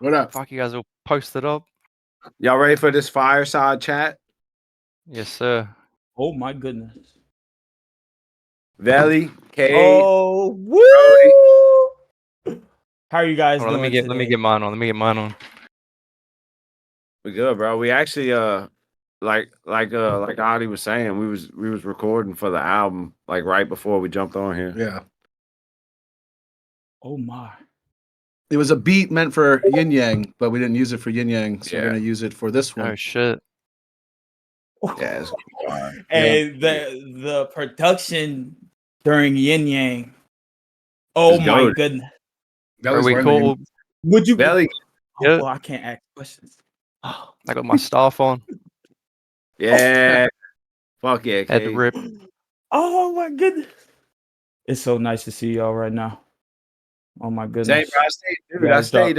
What up? Fuck, you guys all posted up? Y'all ready for this fireside chat? Yes, sir. Oh my goodness. Valley, Cade, Oh, woo! How are you guys Hold on, doing let me get mine on. Let me get mine on. we good, bro. We actually like Adi was saying, we was recording for the album like right before we jumped on here. Yeah. Oh my. It was a beat meant for Yin Yang, but we didn't use it for Yin Yang, so we're Yeah. gonna use it for this one. Oh shit. Yeah, it's And the production during Yin Yang. Oh It's my goated. goodness. That Are was we wearing cool? Would you Valley, Oh, Yeah. well, I can't ask questions. I got my staff on. yeah. Fuck yeah, Had to Cade. rip. Oh my goodness. It's so nice to see y'all right now. Oh my Same, goodness. bro. I Guys, stayed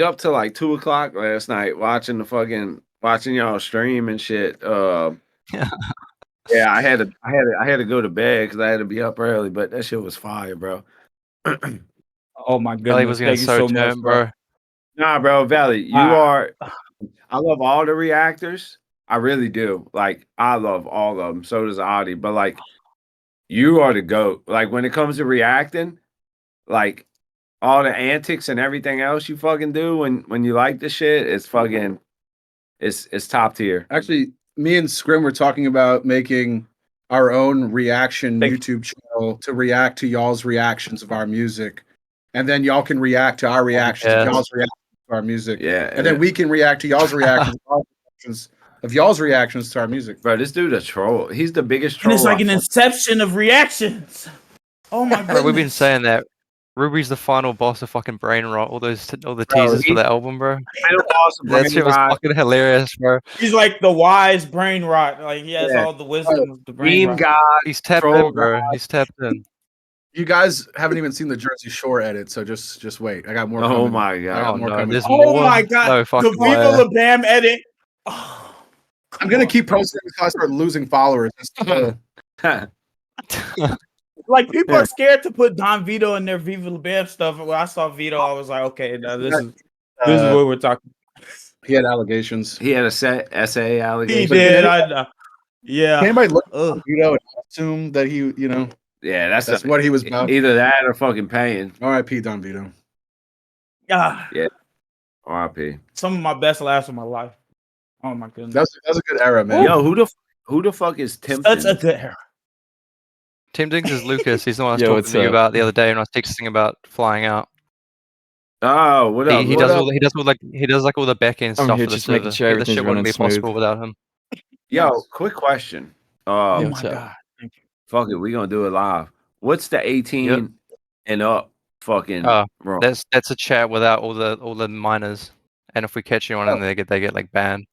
up till like 2:00 last night watching y'all stream and shit. Yeah, I had to go to bed because I had to be up early, but that shit was fire, bro. Oh my Valley goodness. was gonna Thank you so much, turn, bro. Nah, bro, Valley, you Ah. I love all the reactors. I really do. Like, I love all of them. So does Adi. But like, you are the GOAT. Like, when it comes to reacting, like all the antics and everything else you fucking do when you like the shit, it's fucking it's top tier. Actually, me and Scrim were talking about making our own reaction Thank YouTube channel to react to y'all's reactions of our music. And then y'all can react to our reactions of yes. y'all's reactions to our music. Yeah. And then we can react to y'all's reactions of y'all's reactions to our music. Bro, this dude a troll. He's the biggest And troll. it's like an inception of reactions. Oh my goodness. Bro, we've been saying that. Ruby's the final boss of fucking Brain Rot. All the Bro, teasers for the album, bro. That shit was fucking hilarious, bro. He's like the wise brain rot. Like he has all the wisdom of the brain rot. God. He's tapped Troll in, bro. He's tapped in. You guys haven't even seen the Jersey Shore edit, so just wait. I got more Oh coming. my I God. got Oh more no, coming. there's Oh more. my god. No The fucking Viva way. La Bam edit. Oh, I'm gonna keep posting until I start losing followers. like people are scared to put Don Vito in their Viva La Bam stuff. When I saw Vito, I was like, okay, now this is what we're talking. He had allegations. He had a essay allegation. He did. I know. Yeah. Can anybody look Ugh. at Vito and assume that he, Yeah, that's what he was about? Either that or fucking paying. R.I.P. Don Vito. Ah, Yeah. RIP. some of my best laughs of my life. Oh my goodness. That's a good era, man. Yo, who the fuck is Tim? Such a good era. Tim Dings is Lucas. He's the one I was Yo, talking what's to you up? about the other day when I was texting about flying out. Oh, what up? He What does up? all the back end I'm stuff here for the just making server. sure This everything's shit wouldn't running be smooth. possible without him. Yo, quick question. Oh Yo, my what's up? god. Thank you. Fuck it, we gonna do it live. What's the 18 and up fucking wrong? That's a chat without all the minors. And if we catch anyone in there, they get like banned.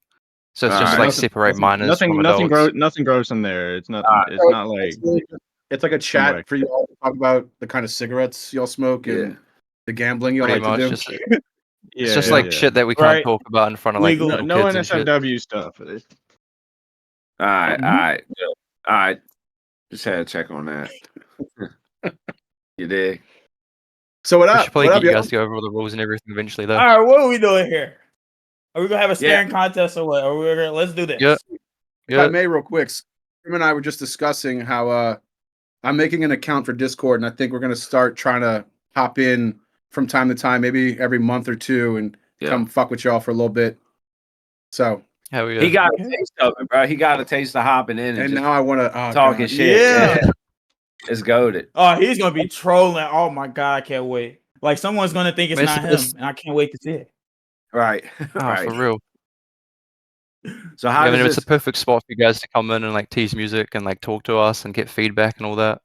So it's just Alright. like separate minors from adults. Nothing gross in there. It's not. Alright. It's not like. It's like a chat Right. for you all to talk about the kind of cigarettes y'all smoke and the gambling y'all Pretty like much to do. just Yeah, it's just yeah, like yeah. shit that we can't Right. talk about in front of like Legal. little No kids and shit. NSFW stuff. Alright. Just had to check on that. You dig? So what We up? should probably What get up, you y'all? guys to go over all the rules and everything eventually, though. All right, what are we doing here? Are we gonna have a staring contest or what? Let's do this. Yeah. If I may, real quick, Scrim and I were just discussing how I'm making an account for Discord, and I think we're gonna start trying to hop in from time to time, maybe every month or two, and come fuck with y'all for a little bit. So Hell yeah. He got a taste of it, bro. He got a taste of hopping in and just now I want to talking shit. Yeah. It's goaded. Oh, he's gonna be trolling. Oh my god, I can't wait. Like someone's gonna think it's Man, not it's- him, and I can't wait to see it. Right. Oh, right. for real. So how I does mean, it's this a perfect spot for you guys to come in and like tease music and like talk to us and get feedback and all that.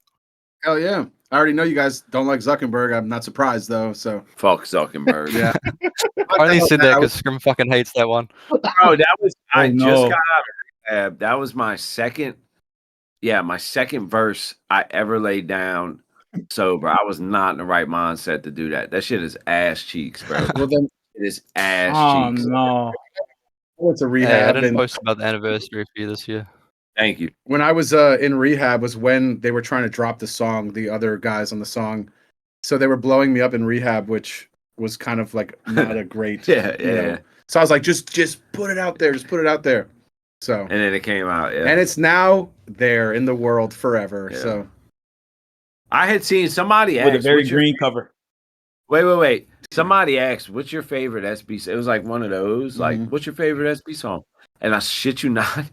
Hell yeah! I already know you guys don't like Zuckerberg. I'm not surprised though. So fuck Zuckerberg? yeah. I only said that because Scrim fucking hates that one. Bro, that was I no. just got out of rehab. That was my second verse I ever laid down sober. I was not in the right mindset to do that. That shit is ass cheeks, bro. Well then, It is ass Oh cheeks. no. I went to Hey, I rehab, didn't and post about the anniversary for you this year. Thank you. when I was in rehab was when they were trying to drop the song, the other guys on the song. So they were blowing me up in rehab, which was kind of like not a great. Yeah, you know. yeah. So I was like, just put it out there. Just put it out there. So And then it came out. Yeah. and it's now there in the world forever. Yeah. So I had seen somebody with a ask, very "What's your green cover. Wait. Somebody asked, "What's your favorite SB?" It was like one of those, like, Mhm. "What's your favorite SB song?" And I shit you not,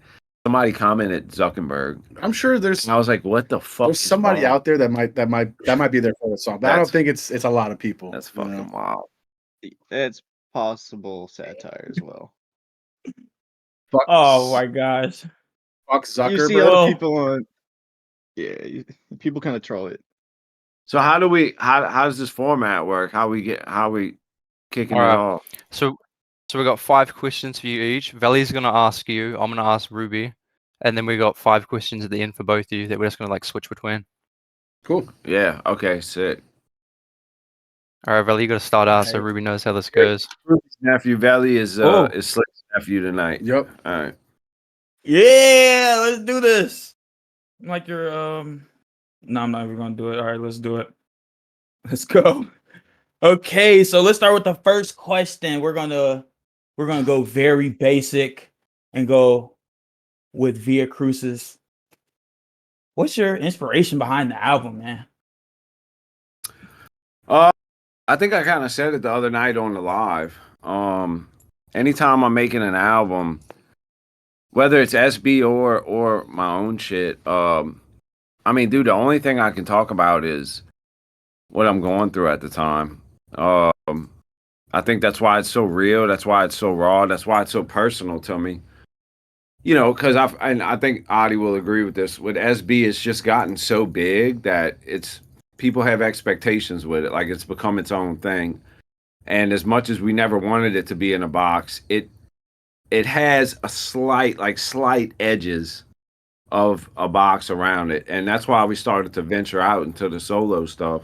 somebody commented Zuckerberg. I'm sure there's And I was like, "What the fuck?" there's is somebody wrong? out there that might be their favorite song, but I don't That's- think it's a lot of people. That's you know? fucking wild. It's possible satire as well. Fuck, Oh my gosh. fuck You see Zuckerberg. other Oh. people on. Yeah, people kind of troll it. So how does this format work? How we kicking it Alright. off? So we got 5 questions for you each. Valley's gonna ask you. I'm gonna ask Ruby, and then we got 5 questions at the end for both of you that we're just gonna like switch between. Cool. Yeah. Okay. Sick. All right, Valley, you got to start out so Alright. Ruby knows how this goes. Ruby's nephew Valley is Oh. Slick's nephew tonight. Yep. All right. Yeah, let's do this. Like you're no, I'm not even gonna do it. All right, let's do it. Let's go. Okay, so let's start with the first question. We're gonna go very basic and go with Via Crucis. What's your inspiration behind the album, man? I think I kind of said it the other night on the live. Anytime I'm making an album, whether it's SB or my own shit, I mean, dude, the only thing I can talk about is what I'm going through at the time. I think that's why it's so real. That's why it's so raw. That's why it's so personal to me. You know, because I think Adi will agree with this. With SB, it's just gotten so big that people have expectations with it. Like it's become its own thing. And as much as we never wanted it to be in a box, it has a slight edges of a box around it. And that's why we started to venture out into the solo stuff.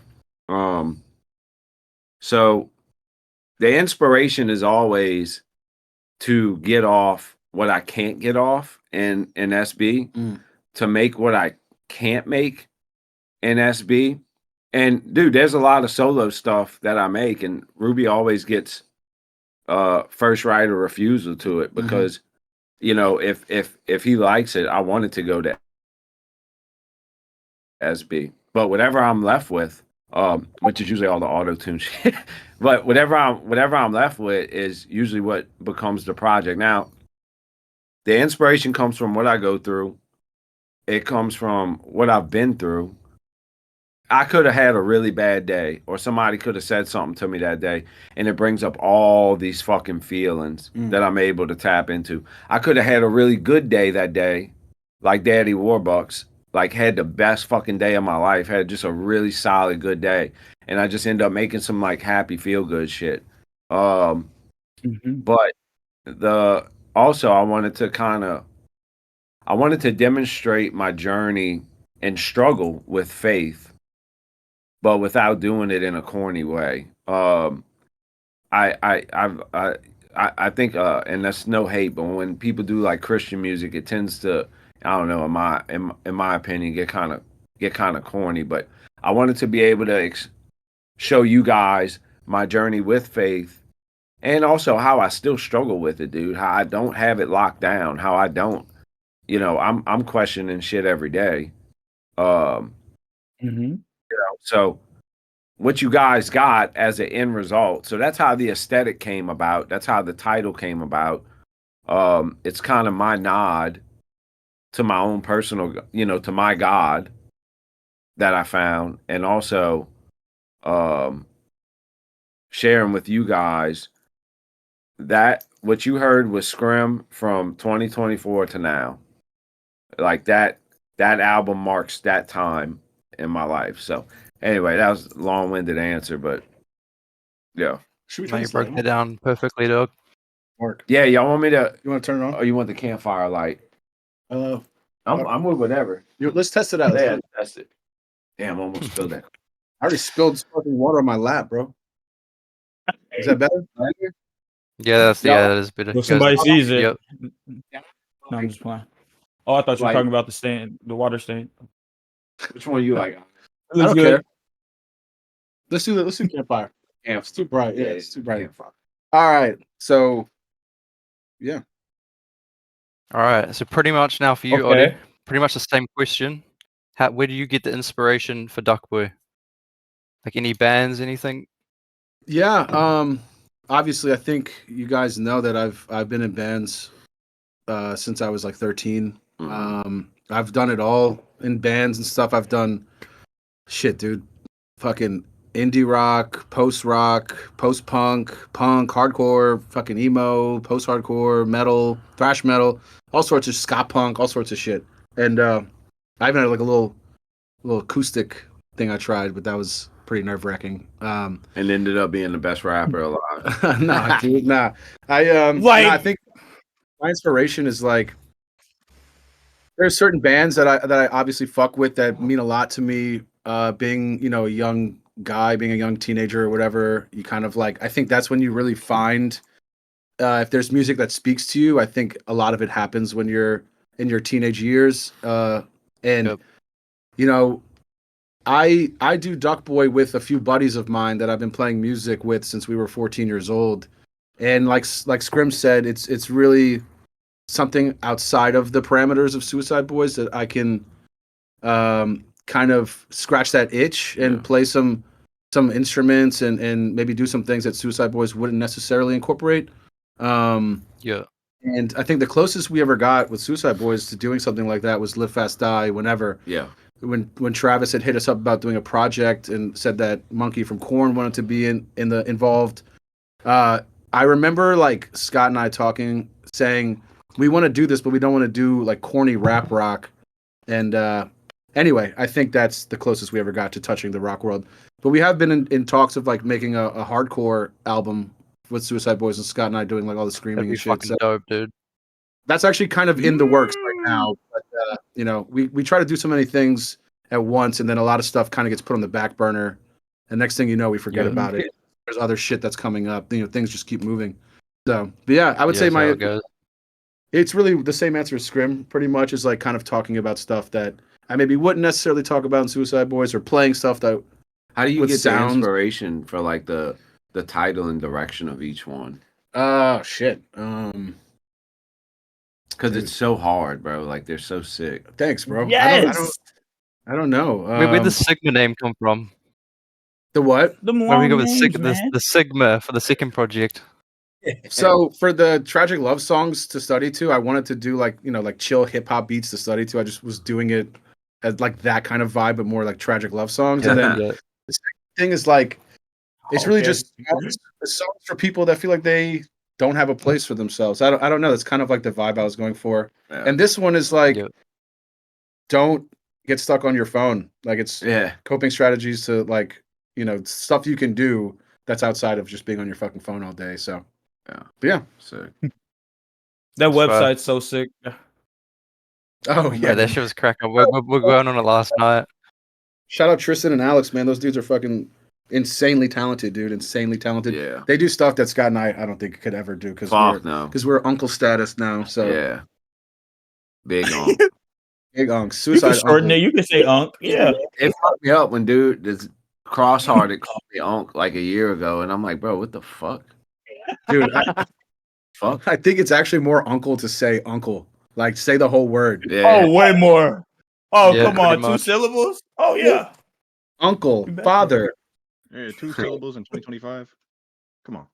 So the inspiration is always to get off what I can't get off in SB, to make what I can't make in SB. And dude, there's a lot of solo stuff that I make, and Ruby always gets first right or refusal to it because you know, if he likes it, I want it to go to SB. But whatever I'm left with, which is usually all the auto tune shit, but whatever I'm left with is usually what becomes the project. Now, the inspiration comes from what I go through. It comes from what I've been through. I could have had a really bad day, or somebody could have said something to me that day, and it brings up all these fucking feelings that I'm able to tap into. I could have had a really good day that day, like Daddy Warbucks, like had the best fucking day of my life, had just a really solid good day, and I just end up making some like happy feel good shit. But also I wanted to demonstrate my journey and struggle with faith, but without doing it in a corny way. I think, and that's no hate, but when people do like Christian music, it tends to, I don't know, in my opinion, get kind of corny. But I wanted to be able to show you guys my journey with faith, and also how I still struggle with it, dude. How I don't have it locked down. How I don't, you know, I'm questioning shit every day. So what you guys got as an end result. So that's how the aesthetic came about. That's how the title came about. It's kind of my nod to my own personal, you know, to my God that I found, and also sharing with you guys that what you heard was Scrim from 2024 to now. Like that album marks that time in my life. So anyway, that was a long-winded answer, but yeah. Should we No, turn you this light broke on? that down perfectly, dog. Mark, Yeah, y'all want me to? you want to turn it on? Oh, you want the campfire light? I'm with whatever. Let's test it out. Yeah, that's it. Damn, I almost spilled that. I already spilled fucking water on my lap, bro. Is that better? Yeah, that is better. Well, somebody sees it. Yep. No, I'm just playing. Oh, I thought you were Like- talking about the stain, the water stain. Which one you like? I don't care. Let's do campfire. Yeah, It's too bright. Yeah, it's too bright. Yeah, fuck. All right. So, yeah. All right. So pretty much now for you, Oddie, Okay. pretty much the same question. Where do you get the inspiration for Duckboy? Like any bands, anything? Yeah. Obviously, I think you guys know that I've been in bands since I was like 13. I've done it all in bands and stuff. I've done shit, dude. Fucking indie rock, post punk, hardcore, fucking emo, post hardcore, metal, thrash metal, all sorts of ska punk, all sorts of shit. And I even had like a little acoustic thing I tried, but that was pretty nerve wracking. And ended up being the best rapper alive. Nah, dude, nah. I Like- I think my inspiration is like there's certain bands that I obviously fuck with that mean a lot to me. Being a young guy, being a young teenager or whatever, you kind of like. I think that's when you really find if there's music that speaks to you. I think a lot of it happens when you're in your teenage years. And Yep. I do Duck Boy with a few buddies of mine that I've been playing music with since we were 14 years old, and like Scrim said, it's really something outside of the parameters of Suicideboys that I can kind of scratch that itch and play some instruments and maybe do some things that Suicideboys wouldn't necessarily incorporate. Yeah. And I think the closest we ever got with Suicideboys to doing something like that was Live Fast Die. Whenever Yeah. when Travis had hit us up about doing a project and said that Monkey from Korn wanted to be involved. I remember like Scott and I talking, saying we want to do this, but we don't want to do like corny rap rock. And anyway, I think that's the closest we ever got to touching the rock world. But we have been in talks of like making a hardcore album with Suicideboys and Scott and I doing like all the screaming That'd be and shit. fucking So dope, dude. that's actually kind of in the works right now. But we try to do so many things at once, and then a lot of stuff kind of gets put on the back burner. And next thing you know, we forget Yeah. about it. There's other shit that's coming up. Things just keep moving. So, but yeah, I would say that's how it goes. it's really the same answer as Scrim. Pretty much is like kind of talking about stuff that I maybe wouldn't necessarily talk about in Suicideboys, or playing stuff that. How do you With get sounds. the inspiration for like the title and direction of each one? Shit. Because it's so hard, bro. Like they're so sick. Thanks, bro. Yes. I don't know. Where'd the Sigma name come from? The what? The more Where we go with names, the man. Sigma for the second project? So for the tragic love songs to study to, I wanted to do like chill hip hop beats to study to. I just was doing it as like that kind of vibe, but more like tragic love songs. And then Yeah. the second thing is like it's really Okay. just songs for people that feel like they don't have a place for themselves. I don't know. That's kind of like the vibe I was going for. Yeah. And this one is like, Yeah. don't get stuck on your phone. Like it's Yeah. coping strategies to like stuff you can do that's outside of just being on your fucking phone all day. So Yeah. But yeah. Sick. That That's fair. website's so sick. Oh Yeah, yeah. that shit was cracking. We're going on it last night. Shout out Tristan and Alex, man. Those dudes are fucking insanely talented, dude. Insanely talented. Yeah. They do stuff that Scott and I don't think could ever do because Fuck no. we're uncle status now. So Yeah. Big on. big unks. You Suicide can shorten uncle. it. You can say Unk. Yeah. It fucked me up when dude this cross-hearted called me Unc like a year ago, and I'm like, bro, what the fuck? Dude, Fuck. I think it's actually more uncle to say uncle. Like say the whole word. Yeah. Oh, way more. Oh, Yeah, come on. pretty 2 much. syllables? Oh, yeah. Uncle, You bet. father. Yeah, 2 syllables in 2025. Come on.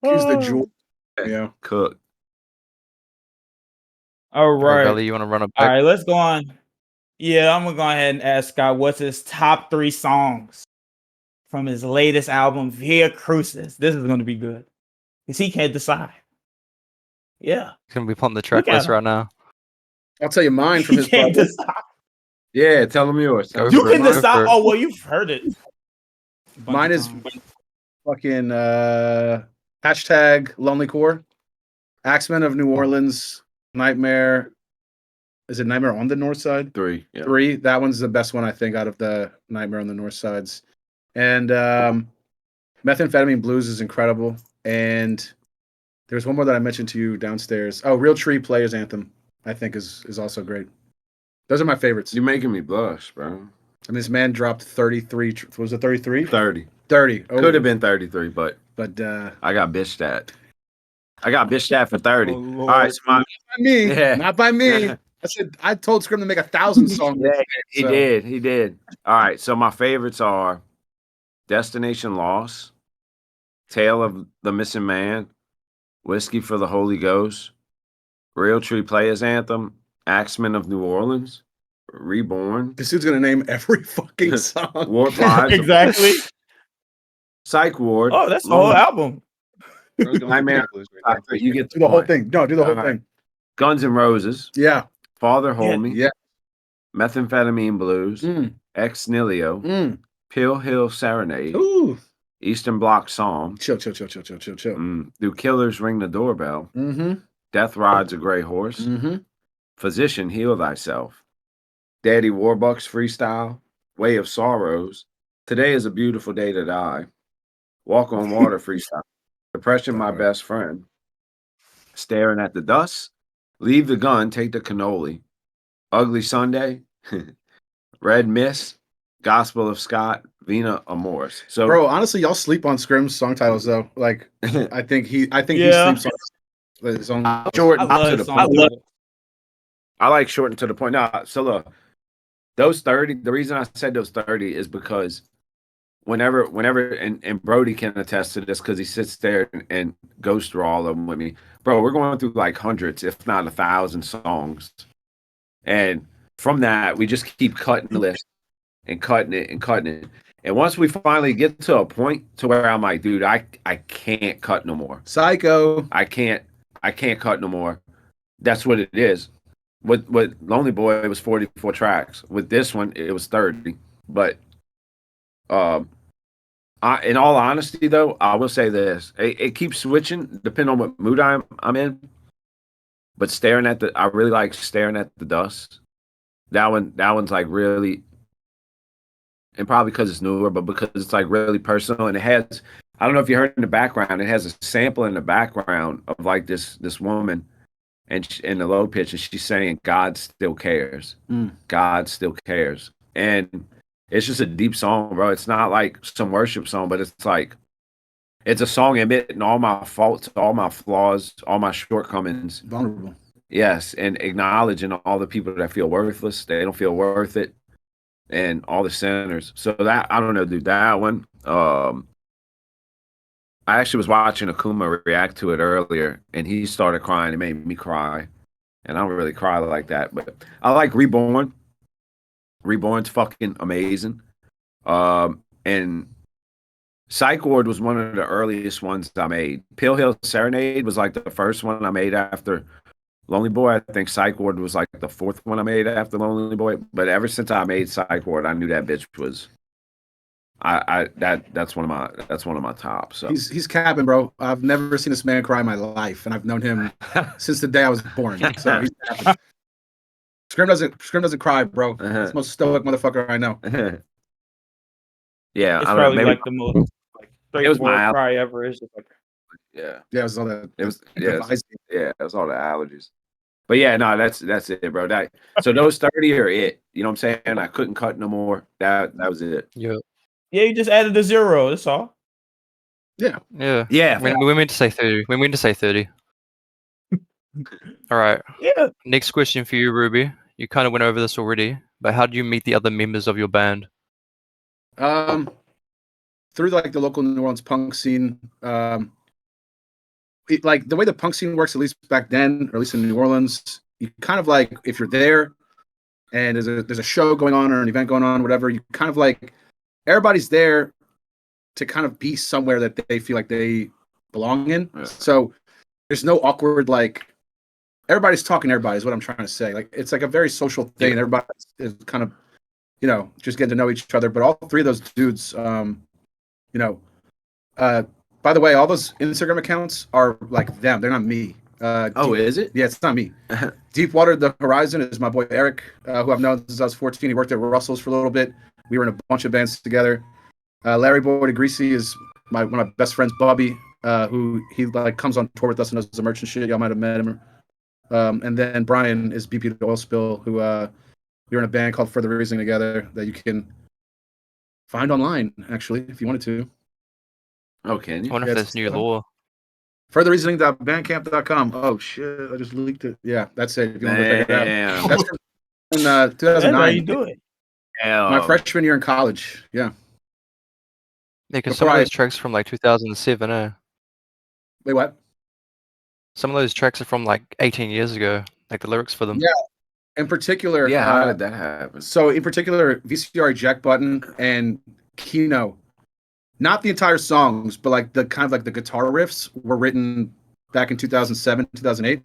Use the jewel. Yeah. Cook. All All right, right. Valley, you want to run it All back? right, let's go on. Yeah, I'm gonna go ahead and ask Scott what's his top 3 songs from his latest album, Via Crucis. This is gonna be good because he can't decide. Yeah, He's gonna be pulling the track Look at list him. right now. I'll tell you mine from he his can't project. decide. Yeah, tell him yours. Go You for can it, go decide. for it. Oh well, you've heard it. A bunch Mine of is times. fucking hashtag Lonely Core. Axemen of New Orleans. Nightmare. Is it Nightmare on the North Side? 3. Yeah. 3. That one's the best one I think out of the Nightmare on the North Sides. And Methamphetamine Blues is incredible. And there's one more that I mentioned to you downstairs. Oh, Real Tree Players Anthem, I think is also great. Those are my favorites. You're making me blush, bro. And this man dropped 33. Was it 33? 30. 30. Oh, Could have been 33, but but I got bitched at. I got bitched at for 30. Oh, All right, so not by me. Yeah. Not by me. I told Scrim to make 1,000 songs. yeah, he so- did. He did. All right, so my favorites are Destination Lost, Tale of the Missing Man, Whiskey for the Holy Ghost, Real Tree Players Anthem, Axemen of New Orleans, Reborn, This dude's gonna name every fucking song. Warp Lives, Exactly. Psych Ward. Oh, that's the whole album. Bro's going Nightmare for blues right there. You get Do the whole point. thing. No, do the whole All right. thing. Guns N' Roses, Yeah. Father Hold Me, Yeah. Methamphetamine Blues, Mm. Ex Nihilo, Mm. Pill Hill Serenade, Ooh. Eastern Bloc Psalm, Chill. Do Killers Ring the Doorbell, Mm-hmm. Death Rides a Gray Horse, Mm-hmm. Physician Heal Thyself, Daddy Warbucks Freestyle, Way of Sorrows, Today is a Beautiful Day to Die, Walk on Water Freestyle, Depression My Best Friend, Staring at the Dust, Leave the Gun, Take the Cannoli, Ugly Sunday, Red Mist, Gospel of Scott, Vina Amoris. So, Bro, honestly, y'all sleep on Scrim's song titles though. Like, I think he Yeah. sleeps on his own. short I and to love the song point. titles. I like short and to the point. No, so look, those 30, the reason I said those 30 is because whenever, and Brody can attest to this because he sits there and goes through all of them with me. Bro, we're going through like hundreds, if not 1,000 songs. And from that, we just keep cutting the list and cutting it and cutting it. And once we finally get to a point to where I'm like, dude, I can't cut no more. Psycho. I can't cut no more. That's what it is. With Lonely Boy, it was 44 tracks. With this one, it was 30. But in all honesty, though, I will say this: it keeps switching depending on what mood I'm in. But I really like Staring at the Dust. That one's like really, and probably because it's newer, but because it's like really personal, and it has. I don't know if you heard in the background. It has a sample in the background of like this woman, and in the low pitch, and she's saying, "God still cares. God still cares." And it's just a deep song, bro. It's not like some worship song, but it's like it's a song admitting all my faults, all my flaws, all my shortcomings. Vulnerable. Yes, and acknowledging all the people that feel worthless, they don't feel worth it, and all the sinners. So that I don't know, dude. That one. I actually was watching Akuma react to it earlier, and he started crying. It made me cry, and I don't really cry like that, but I like Reborn. Reborn's fucking amazing. And Psych Ward was one of the earliest ones I made. Pill Hill Serenade was like the first one I made after Lonely Boy. I think Psych Ward was like the fourth one I made after Lonely Boy. But ever since I made Psych Ward, I knew that bitch was that's one of my tops. So He's capping, bro. I've never seen this man cry in my life, and I've known him since the day I was born. So he's capping. Scrim doesn't cry, bro. He's the most stoic motherfucker I know. yeah, It's I don't know, probably maybe like the most like straightforward my cry ever. It's just like yeah. Yeah, it was all that. It was devised- it was all the allergies. But yeah, no, that's it, bro. So those 30 are it. You know what I'm saying? I couldn't cut no more. That was it. Yeah. yeah, you just added a 0. That's all. Yeah. Yeah. Yeah. We meant to say 30. We meant to say 30. All right. Yeah. Next question for you, Ruby. You kind of went over this already, but how do you meet the other members of your band? Through like the local New Orleans punk scene. Like the way the punk scene works, at least back then, or at least in New Orleans, you kind of like if you're there and there's a show going on or an event going on, whatever, you kind of like everybody's there to kind of be somewhere that they feel like they belong in. Yeah. So there's no awkward like everybody's talking to everybody is what I'm trying to say. Like it's like a very social thing. Yeah. Everybody is kind of, just getting to know each other. But all three of those dudes, by the way, all those Instagram accounts are like them. They're not me. Is it? Yeah, it's not me. Deepwater the Horizon is my boy Eric, who I've known since I was 14. He worked at Russell's for a little bit. We were in a bunch of bands together. Larry Boy Greasy is one of my best friends, Bobby, who he like comes on tour with us and does the merch and shit. Y'all might have met him. And then Brian is BP the Oil Spill, who We were in a band called For the Reasoning together that you can find online, actually, if you wanted to. Oh, can I you? wonder Yeah, if it's there's new law. Furtherreasoning.bandcamp.com. Oh shit! I just leaked it. Yeah, that's it. If you want to check it out, Damn. that's in That's how 2009. you do it. My Damn. freshman year in college. Yeah. Yeah, because some Before of I those tracks from like 2007. wait, what? Some of those tracks are from like 18 years ago. Like the lyrics for them. Yeah. In particular, Yeah, how did that happen? so in particular, VCR eject button and Kino, not the entire songs, but like the kind of like the guitar riffs were written back in 2007, 2008.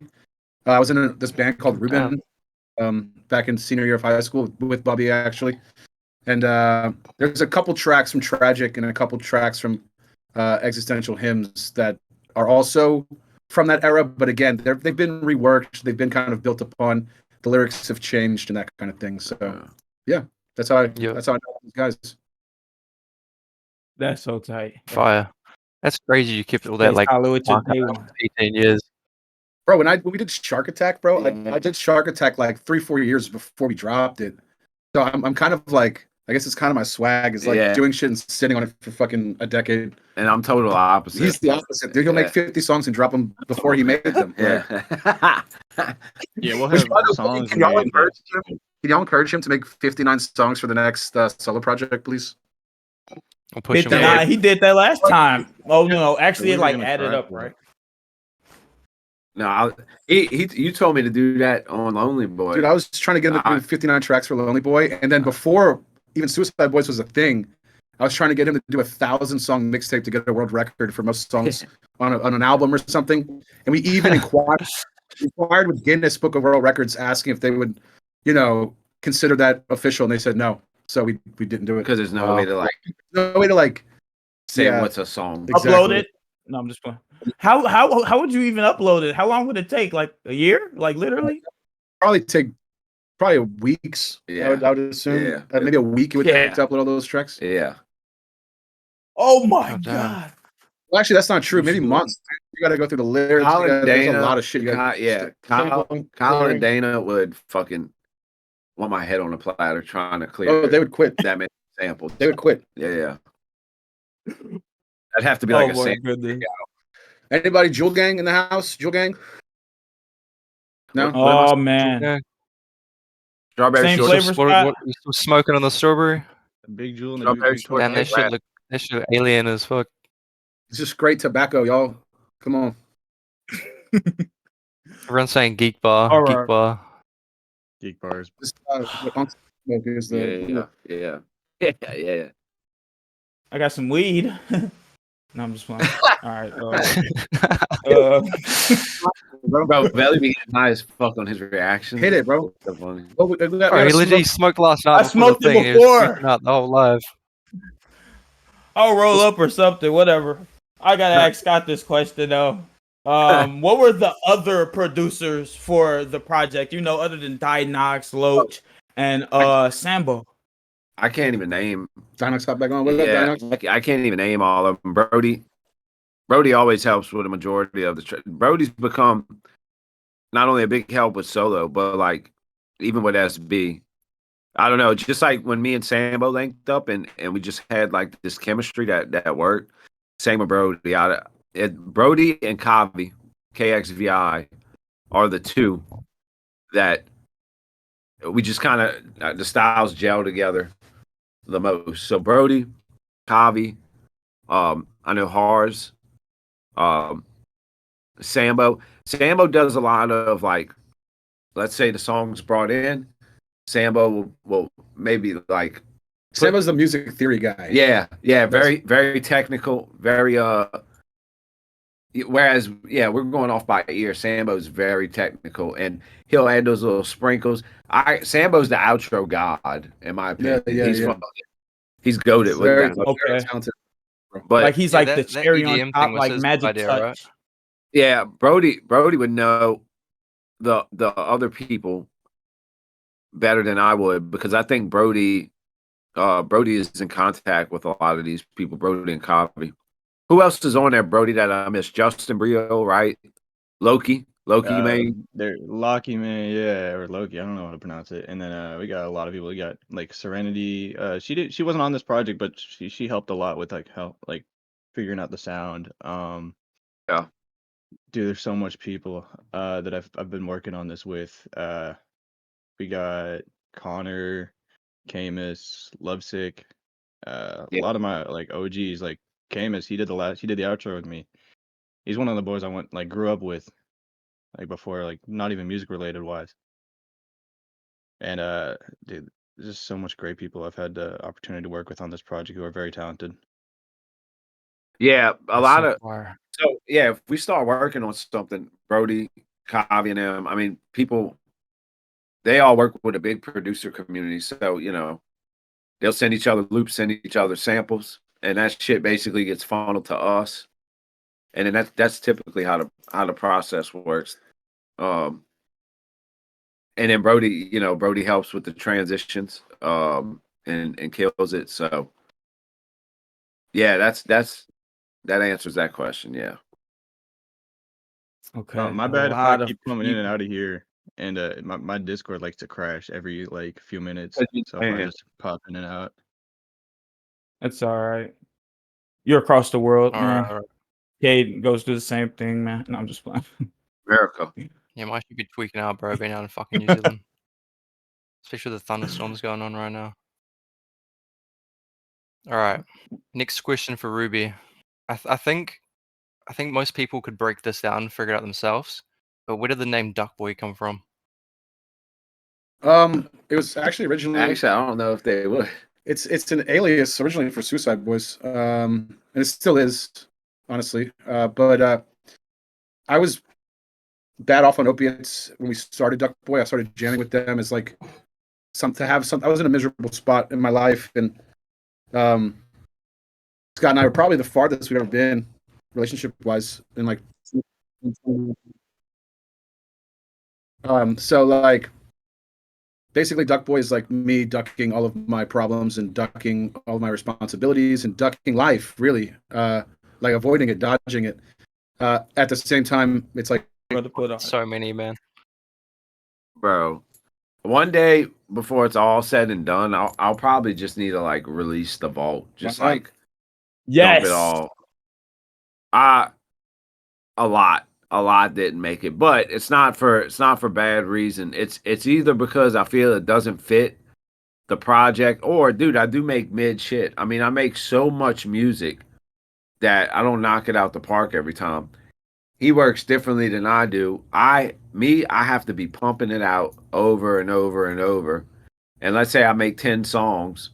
I was in this band called Ruben back in senior year of high school with Bubby actually, and there's a couple tracks from Tragic and a couple tracks from Existential Hymns that are also from that era. But again, they've been reworked. They've been kind of built upon. The lyrics have changed and that kind of thing. So yeah, that's how I know these guys. That's so tight. Fire. That's crazy. You kept all that Stay like solid with your archive day for one. 18 years. Bro, when we did Shark Attack, bro, I did Shark Attack like 3-4 years before we dropped it. So I'm kind of like, I guess it's kind of my swag is like doing shit and sitting on it for fucking a decade. And I'm total opposite. He's the opposite, dude. He'll make 50 songs and drop them before he made them. Yeah. Yeah, we'll Which, have by the way, songs. can y'all encourage him to make 59 songs for the next solo project, please? I'll push him. 59. He did that last time. Oh no, actually, we it were like gonna added try up, for right? No, you told me to do that on Lonely Boy. Dude, I was trying to get him to do 59 tracks for Lonely Boy, and then before even Suicideboys was a thing, I was trying to get him to do 1,000-song mixtape to get a world record for most songs on an album or something. And we even inquired with Guinness Book of World Records asking if they would, consider that official, and they said no. So we didn't do it because there's no way to say what's a song. Exactly. Upload it. No, I'm just playing. How would you even upload it? How long would it take? Like a year? Like literally? Probably weeks. Yeah. I would assume. Yeah. Maybe a week it would take to upload all those tracks. Yeah. Oh my damn. god. Well, actually, that's not true. Maybe months. You got to go through the lyrics. There's a lot of shit. Kyle and Dana would fucking want my head on a platter trying to clear. Oh, they would quit. That many samples. They would quit. Yeah. I'd have to be like a sample. Anybody Jewel Gang in the house? Jewel Gang? No. Oh man. Yeah. Strawberry Same shorts. flavor. What, you still smoking on the strawberry? A big jewel and Strawberry a big shorts. Man, that shit look alien as fuck. It's just great tobacco, y'all. Come on. Everyone's saying geek bar, All geek right. bar. geek bars. This, what Uncle Smoke is the Yeah. I got some weed. No, I'm just playing. All right. Bro, Belly be getting high as fuck on his reaction. Hit it, bro. So funny. Oh, we got Bro, he literally smoked last night. I smoked it He was before. freaking out the whole live. I'll roll up or something, whatever. I gotta ask Scott this question though. What were the other producers for the project? Other than Die Knox, Loach, and Sambo. I can't even name. Dinox hop back on. What up, Dinox? I can't even name all of them. Brody always helps with a majority of the. Brody's become not only a big help with solo, but like even with SB. I don't know. Just like when me and Sambo linked up and we just had like this chemistry that worked. Same with Brody. Brody and Kavi, KXVI, are the two that we just kind of the styles gel together the most. So Brody, Kavi, I know Hars, Sambo. Sambo does a lot of like, let's say the song's brought in. Sambo will maybe like. Sambo's the music theory guy. Yeah, very, very technical, very Whereas, we're going off by ear. Sambo's very technical, and he'll add those little sprinkles. Sambo's the outro god, in my opinion. He's goated with that. Okay. Talented. But like he's like the cherry on top, like magic idea, touch. right? Yeah, Brody would know the other people better than I would, because I think Brody is in contact with a lot of these people. Brody and Kavi. Who else is on there, Brody, that I missed? Justin Brio, right? Loki. Loki main. They're Loki man, yeah, or Loki. I don't know how to pronounce it. And then we got a lot of people. We got like Serenity. She wasn't on this project, but she helped a lot with like figuring out the sound. Yeah. Dude, there's so much people that I've been working on this with. We got Connor, Camus, Lovesick, a lot of my like OGs, like Camus. He did the outro with me. He's one of the boys I grew up with, like before, like not even music related wise. And dude, there's just so much great people I've had the opportunity to work with on this project who are very talented. Yeah, a That's lot so of. fire. So yeah, if we start working on something, Brody, Kavi, and them, I mean, people, they all work with a big producer community. So they'll send each other loops, send each other samples, and that shit basically gets funneled to us. And then that's typically how the process works. And then Brody helps with the transitions, and kills it. So yeah, that answers that question. Yeah. Okay. My A bad if I lot of keep coming in and people. out of here. And my Discord likes to crash every like few minutes. As you So if I can. just pop in and out. It's all right. You're across the world, All man. right, all right. Cade goes through the same thing, man. No, I'm just playing. America. Yeah, might should be tweaking out, bro, being out in fucking New Zealand. Especially with the thunderstorms going on right now. All right. Next question for Ruby. I think most people could break this down and figure it out themselves. But where did the name Duck Boy come from? It was actually originally Actually, I don't know if they would. it's an alias originally for Suicideboys, and it still is, honestly. But I was bad off on opiates when we started Duck Boy. I started jamming with them as like I was in a miserable spot in my life, and Scott and I were probably the farthest we've ever been relationship wise in like. So like basically Duck Boy is like me ducking all of my problems and ducking all of my responsibilities and ducking life, really, like avoiding it, dodging it. At the same time, it's like About to put on. So many, man. Bro, one day before it's all said and done, I'll probably just need to like release the vault, just Wow. like dump Yes. it all. A lot didn't make it, but it's not for bad reason. It's either because I feel it doesn't fit the project, or dude, I do make mid shit. I mean, I make so much music that I don't knock it out the park every time. He works differently than I do. I have to be pumping it out over and over and over. And let's say I make 10 songs,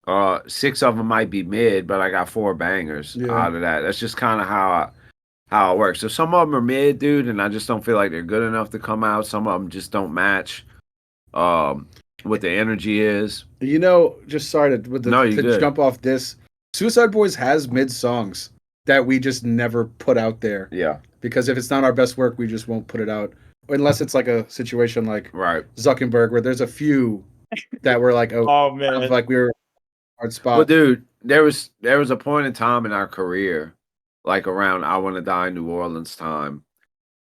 6 of them might be mid, but I got 4 bangers out of that. That's just kind of how it works. So some of them are mid, dude, and I just don't feel like they're good enough to come out. Some of them just don't match what the energy is. Just sorry to jump off this. Suicideboys has mid songs that we just never put out there. Yeah. Because if it's not our best work, we just won't put it out. Unless it's like a situation like Zuckerberg, where there's a few that were like, oh man, like we were hard spot. Well, dude, there was a point in time in our career, like around I Want to Die New Orleans time,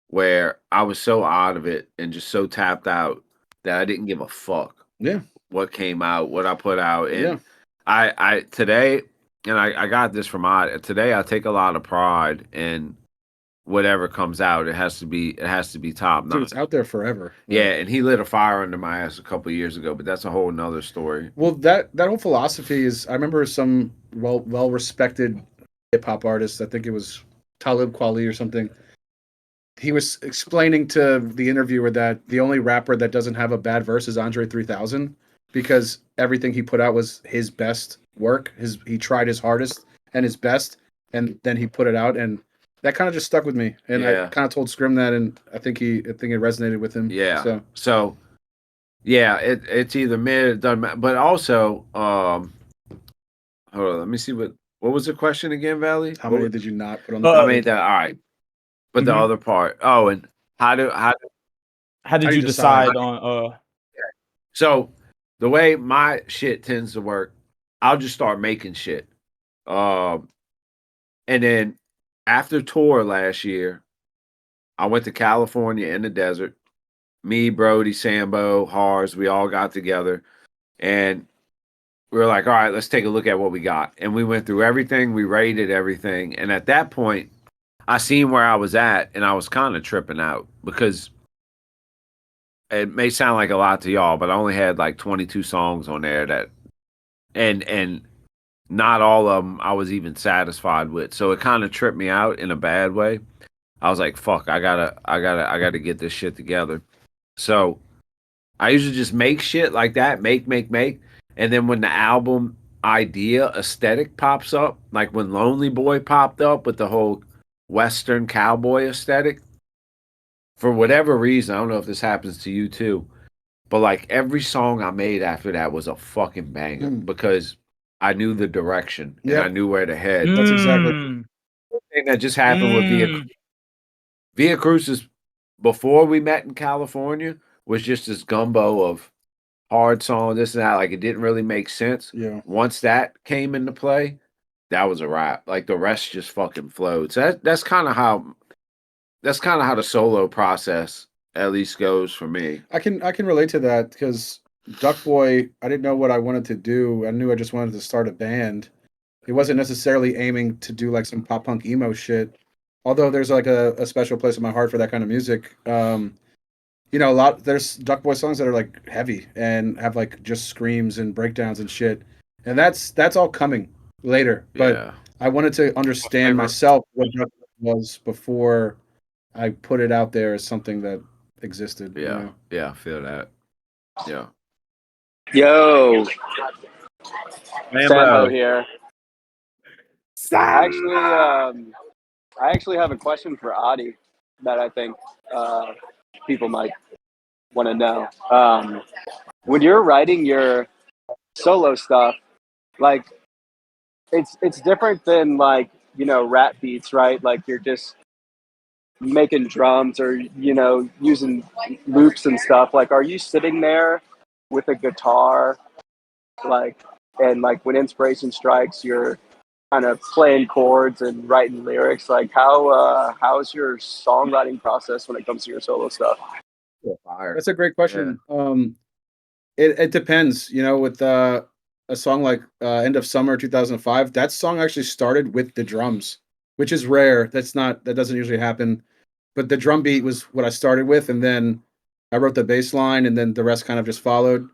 where I was so out of it and just so tapped out that I didn't give a fuck. Yeah. What came out, what I put out. And I today, and I got this from Odd, today I take a lot of pride in whatever comes out. It has to be top notch. Dude, it's out there forever. Yeah, and he lit a fire under my ass a couple of years ago, but that's a whole nother story. Well, that whole philosophy is, I remember some well respected hip hop artist, I think it was Talib Kweli or something. He was explaining to the interviewer that the only rapper that doesn't have a bad verse is Andre 3000, because everything he put out was his best work. He tried his hardest and his best, and then he put it out, and that kind of just stuck with me. And I kind of told Scrim that, and I think it resonated with him. Yeah. So yeah, it's either mid, it doesn't matter. But also, hold on, let me see what was the question again, Valley? How many did you not put on the I mean that all right. But the other part, and how did you decide on So the way my shit tends to work, I'll just start making shit. And then after tour last year, I went to California in the desert. Me, Brody, Sambo, Hars, we all got together, and we were like, all right, let's take a look at what we got. And we went through everything. We rated everything. And at that point, I seen where I was at, and I was kind of tripping out because it may sound like a lot to y'all, but I only had like 22 songs on there that, and not all of them I was even satisfied with. So it kind of tripped me out in a bad way. I was like, fuck, I gotta get this shit together. So I usually just make shit like that, make. And then when the album idea aesthetic pops up, like when Lonely Boy popped up with the whole Western cowboy aesthetic, for whatever reason, I don't know if this happens to you too, but like every song I made after that was a fucking banger because I knew the direction and I knew where to head. That's exactly the thing that just happened with Via Crucis before we met in California was just this gumbo of hard song, this and that. Like it didn't really make sense. Yeah. Once that came into play, that was a wrap. Like the rest just fucking flowed. So that's kind of how the solo process at least goes for me. I can relate to that because Duck Boy, I didn't know what I wanted to do. I knew I just wanted to start a band. It wasn't necessarily aiming to do like some pop punk emo shit. Although there's like a special place in my heart for that kind of music. You know, there's Duck Boy songs that are like heavy and have like just screams and breakdowns and shit. And that's all coming later. But I wanted to understand myself what Duck Boy was before I put it out there as something that existed. Yeah. You know? Yeah, I feel that. Yeah. Yo, Sambo here. I actually have a question for Adi that I think people might want to know. When you're writing your solo stuff, like it's different than like, you know, rap beats, right? Like you're just making drums or, you know, using loops and stuff. Like, are you sitting there with a guitar, like, and like when inspiration strikes, you're kind of playing chords and writing lyrics? Like how's your songwriting process when it comes to your solo stuff? That's a great question. It depends, you know, with a song like End of Summer 2005, that song actually started with the drums, which is rare. That doesn't usually happen. But the drum beat was what I started with, and then I wrote the bass line, and then the rest kind of just followed.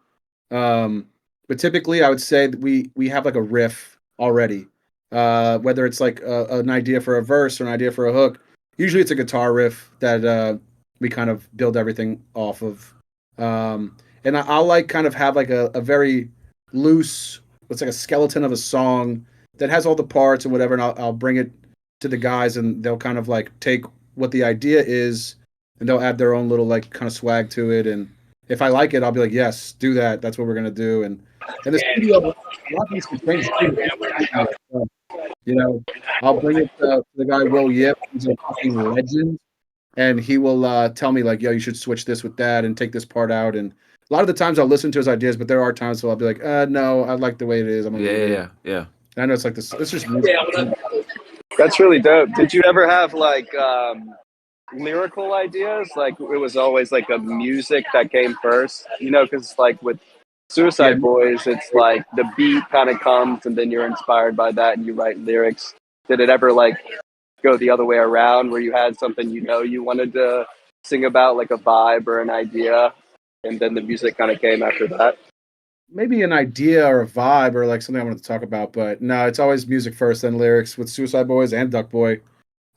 But typically I would say that we have like a riff already. Whether it's like an idea for a verse or an idea for a hook, usually it's a guitar riff that we kind of build everything off of. And I'll like kind of have like a very loose, it's like a skeleton of a song that has all the parts and whatever, and I'll bring it to the guys, and they'll kind of like take what the idea is, and they'll add their own little like kind of swag to it. And if I like it, I'll be like, yes, do that. That's what we're gonna do. And the studio, a lot of these can change too. You know, I'll bring it to the guy Will Yip. He's a fucking legend, and he will tell me like, yo, you should switch this with that and take this part out. And a lot of the times I'll listen to his ideas, but there are times where I'll be like, no, I like the way it is. I'm gonna yeah. I know it's like this. It's just music. That's really dope. Did you ever have like lyrical ideas? Like it was always like a music that came first, you know, because like with Suicideboys, it's like the beat kind of comes and then you're inspired by that and you write lyrics. Did it ever like go the other way around where you had something, you know, you wanted to sing about, like a vibe or an idea, and then the music kind of came after that? Maybe an idea or a vibe or like something I wanted to talk about, but no, it's always music first, then lyrics. With Suicideboys and Duck Boy,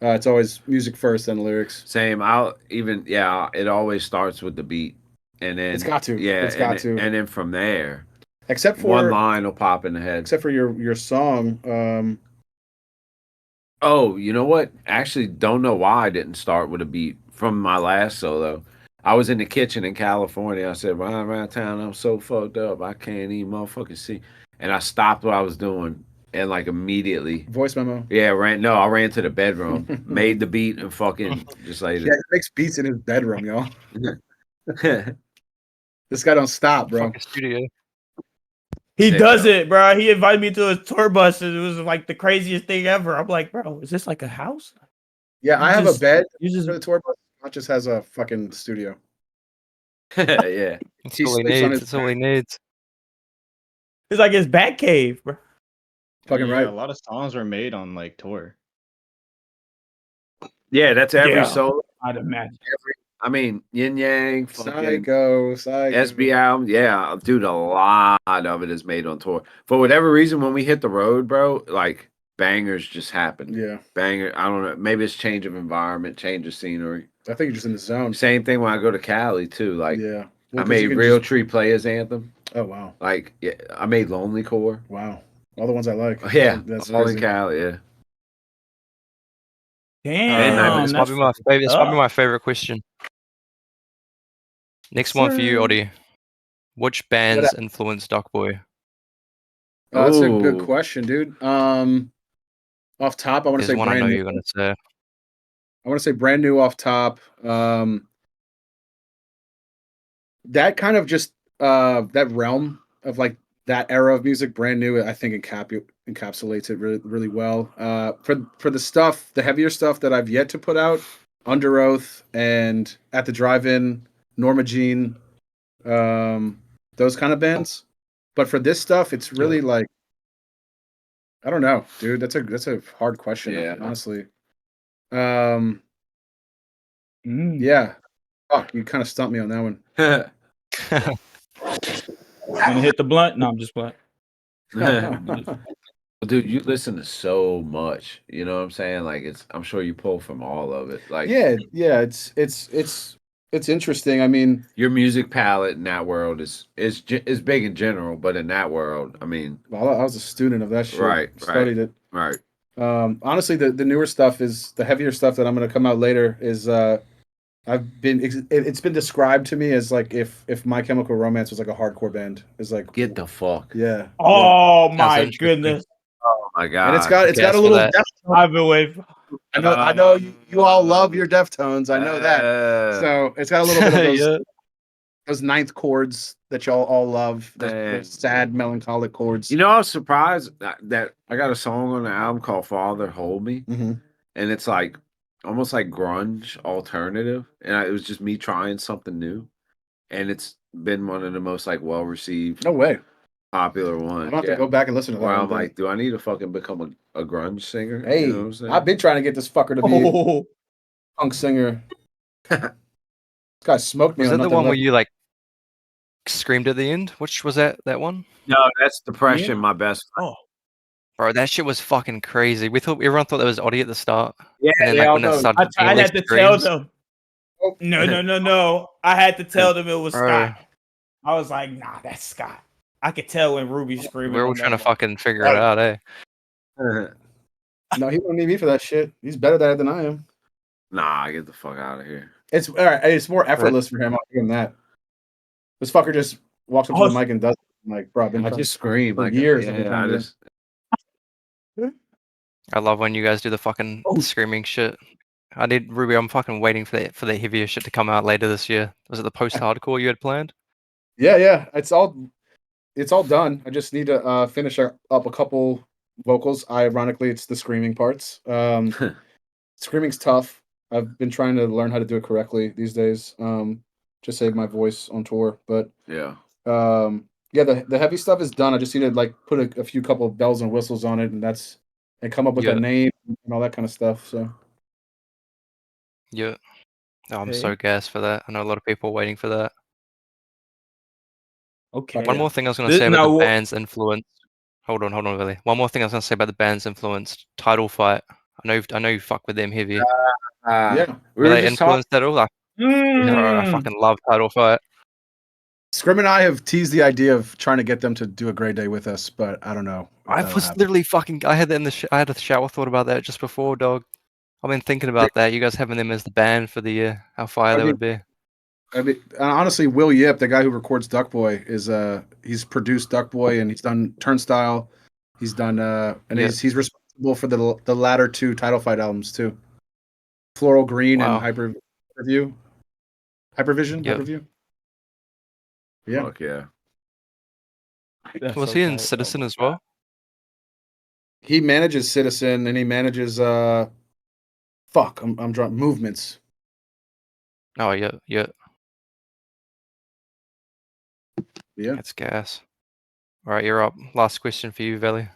it's always music first, then lyrics. Same. It always starts with the beat, and then It's got to. Yeah, It's got to. And then from there, Except for one line will pop in the head. Except for your song. Oh, you know what? Actually, don't know why I didn't start with a beat from my last solo. I was in the kitchen in California. I said, "Riding around town, I'm so fucked up, I can't even motherfucking see." And I stopped what I was doing, and like immediately, Voice memo. Yeah, I ran to the bedroom, made the beat, and fucking just like he makes beats in his bedroom, y'all. This guy don't stop, bro. Fucking studio. He does it, bro. He invited me to his tour bus, and it was like the craziest thing ever. I'm like, bro, is this like a house? Yeah, I have a bed. You just for the tour bus. Not just has a fucking studio. Yeah. That's He all he sleeps on needs. his That's all he needs. It's like his back cave, bro. Fucking Yeah, right. a lot of songs were made on like tour. Yeah, that's every Yeah. solo. I'd imagine. I mean, Yin Yang, fucking Psycho. SB album. Yeah, dude, a lot of it is made on tour. For whatever reason, when we hit the road, bro, like bangers just happen. Yeah. Banger. I don't know. Maybe it's change of environment, change of scenery. I think you're just in the zone. Same thing when I go to Cali too. Like Yeah. I 'cause made you can Real just- Tree play his anthem. Oh wow. Like yeah, I made Lonely Core. Wow. All the ones I like. Yeah, That's all in crazy. Cali. Yeah. Damn, This might be my favorite. This might be my favorite question. Next one for you, Sir. Odie. Which bands influenced Duckboy? That's a good Ooh. question, dude. Off top, I want to There's say one I brand know new. you're gonna say. I want to say brand new off top. That kind of just that realm of like that era of music, brand new. I think encapsulates it really, really well. For the stuff, the heavier stuff that I've yet to put out, Under Oath and At the Drive-In, Norma Jean, those kind of bands. But for this stuff, it's really like, I don't know, dude. That's a hard question. Yeah. Honestly. Mm. Yeah. Fuck, you kind of stumped me on that one. Gonna hit the blunt? No, I'm just blunt. Dude, you listen to so much. You know what I'm saying? Like I'm sure you pull from all of it. Like Yeah, it's interesting. I mean, your music palette in that world is big in general, but in that world, I mean, well, I was a student of that shit. Right, Studied it. right. Honestly, the newer stuff is the heavier stuff that I'm going to come out later is it's been described to me as like if My Chemical Romance was like a hardcore band. Is like Get the fuck. yeah. Oh Sounds my interesting. goodness! Oh my god. And it's got Yes, a for little that. I've been waiting. I know you all love your Deftones. I know that. So it's got a little bit of those Yeah. those ninth chords that y'all all love. Man. Those sad, melancholic chords. You know, I was surprised that I got a song on the album called Father Hold Me, Mhm. and it's like almost like grunge alternative, and it was just me trying something new, and it's been one of the most like well received, No way. popular I'm ones. about to go back and listen to that. Where one I'm day. like, do I need to fucking become a grunge singer? Hey, You know what I'm saying? I've been trying to get this fucker to be Oh, a punk singer. This guy smoked me Was on that the Nothing one where Left. you like screamed at the end? Which was that one? No, that's Depression, my best friend. oh, Bro, that shit was fucking crazy. Everyone thought that was Audie at the start. Yeah, And then they like all when it know. started I getting had these to tell screams, them. Oh. No. I had to tell them it was Bro. Scott. I was like, nah, that's Scott. I could tell when Ruby's screaming. we're all on trying to that one. fucking figure it out, eh? No, he don't need me for that shit. He's better at it than I am. Nah, get the fuck out of here. It's all right. It's more effortless for him. I'll give him that. This fucker just walks up to the mic and does it. I'm like, bro, I've been I trying just scream for like years. I've been Yeah, trying I to do just I love when you guys do the fucking screaming shit. I need Ruby. I'm fucking waiting for that heavier shit to come out later this year. Was it the post-hardcore you had planned? Yeah. It's all done. I just need to finish up a couple vocals. Ironically, it's the screaming parts. Screaming's tough. I've been trying to learn how to do it correctly these days. Just save my voice on tour. But yeah. yeah, the heavy stuff is done. I just need to like put a few couple of bells and whistles on it, and come up with Yeah. a name and all that kind of stuff. So Yeah. Oh, I'm Okay. so gassed for that. I know a lot of people are waiting for that. Okay. One more thing I was going to This- say about now the what- band's influence. Hold on, Billy. One more thing I was going to say about the band's influence. Title Fight. I know you fuck with them heavy. yeah, We Were were they just talking. influenced at all? Like, bro, I Mm. fucking love Title Fight. Scrim and I have teased the idea of trying to get them to do a Grey Day with us, but I don't know. if I that'll was happen. literally fucking. I had that in the. I had a shower thought about that just before, dog. I've been thinking about that. You guys having them as the band for the year. How fire they would be. I mean, honestly, Will Yip, the guy who records Duckboy, he's produced Duckboy and he's done Turnstile. He's done and Yeah. he's responsible for the latter two Title Fight albums too. Floral Green Wow. and Hypervision. Yep. Hyperview. Yeah. Fuck yeah. That's Was so he in tight. Citizen as well? He manages Citizen and he manages fuck, I'm drunk. Movements. Oh yeah, yeah. Yeah. That's gas. All right, you're up. Last question for you, Valley.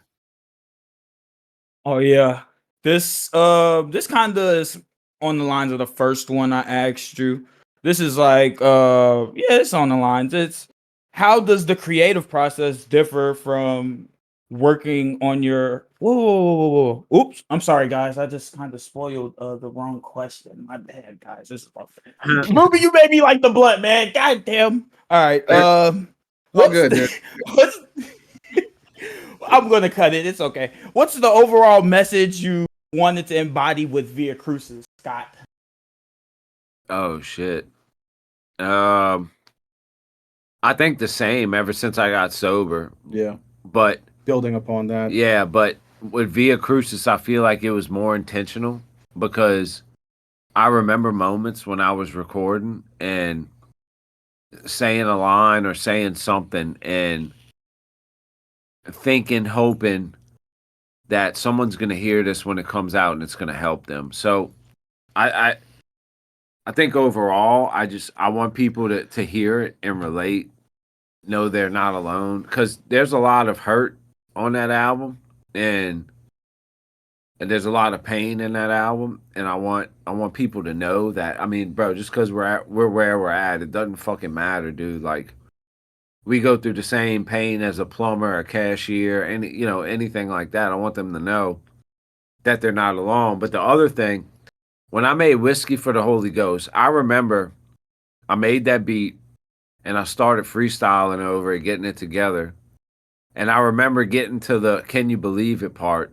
Oh yeah. This this kind of is on the lines of the first one I asked you. This is like yeah, it's on the lines. It's how does the creative process differ from working on your whoa. Oops, I'm sorry guys. I just kind of spoiled the wrong question. My bad, guys. This is Ruby, you made me like the blunt, man. God damn. All right. All What's good, the, dude. what's I'm gonna cut it. It's okay. What's the overall message you wanted to embody with Via Crucis, Scott? Oh shit. I think the same ever since I got sober. Yeah. But Building upon that. yeah, but with Via Crucis, I feel like it was more intentional because I remember moments when I was recording and saying a line or saying something and thinking, hoping that someone's going to hear this when it comes out and it's going to help them. So I think overall, I want people to hear it and relate, know they're not alone, because there's a lot of hurt on that album, and there's a lot of pain in that album, and I want people to know that. I mean, bro, just because we're where we're at, it doesn't fucking matter, dude. Like, we go through the same pain as a plumber, a cashier, anything like that. I want them to know that they're not alone. But the other thing, when I made Whiskey for the Holy Ghost, I remember I made that beat and I started freestyling over it, getting it together. And I remember getting to the "Can you believe it" part,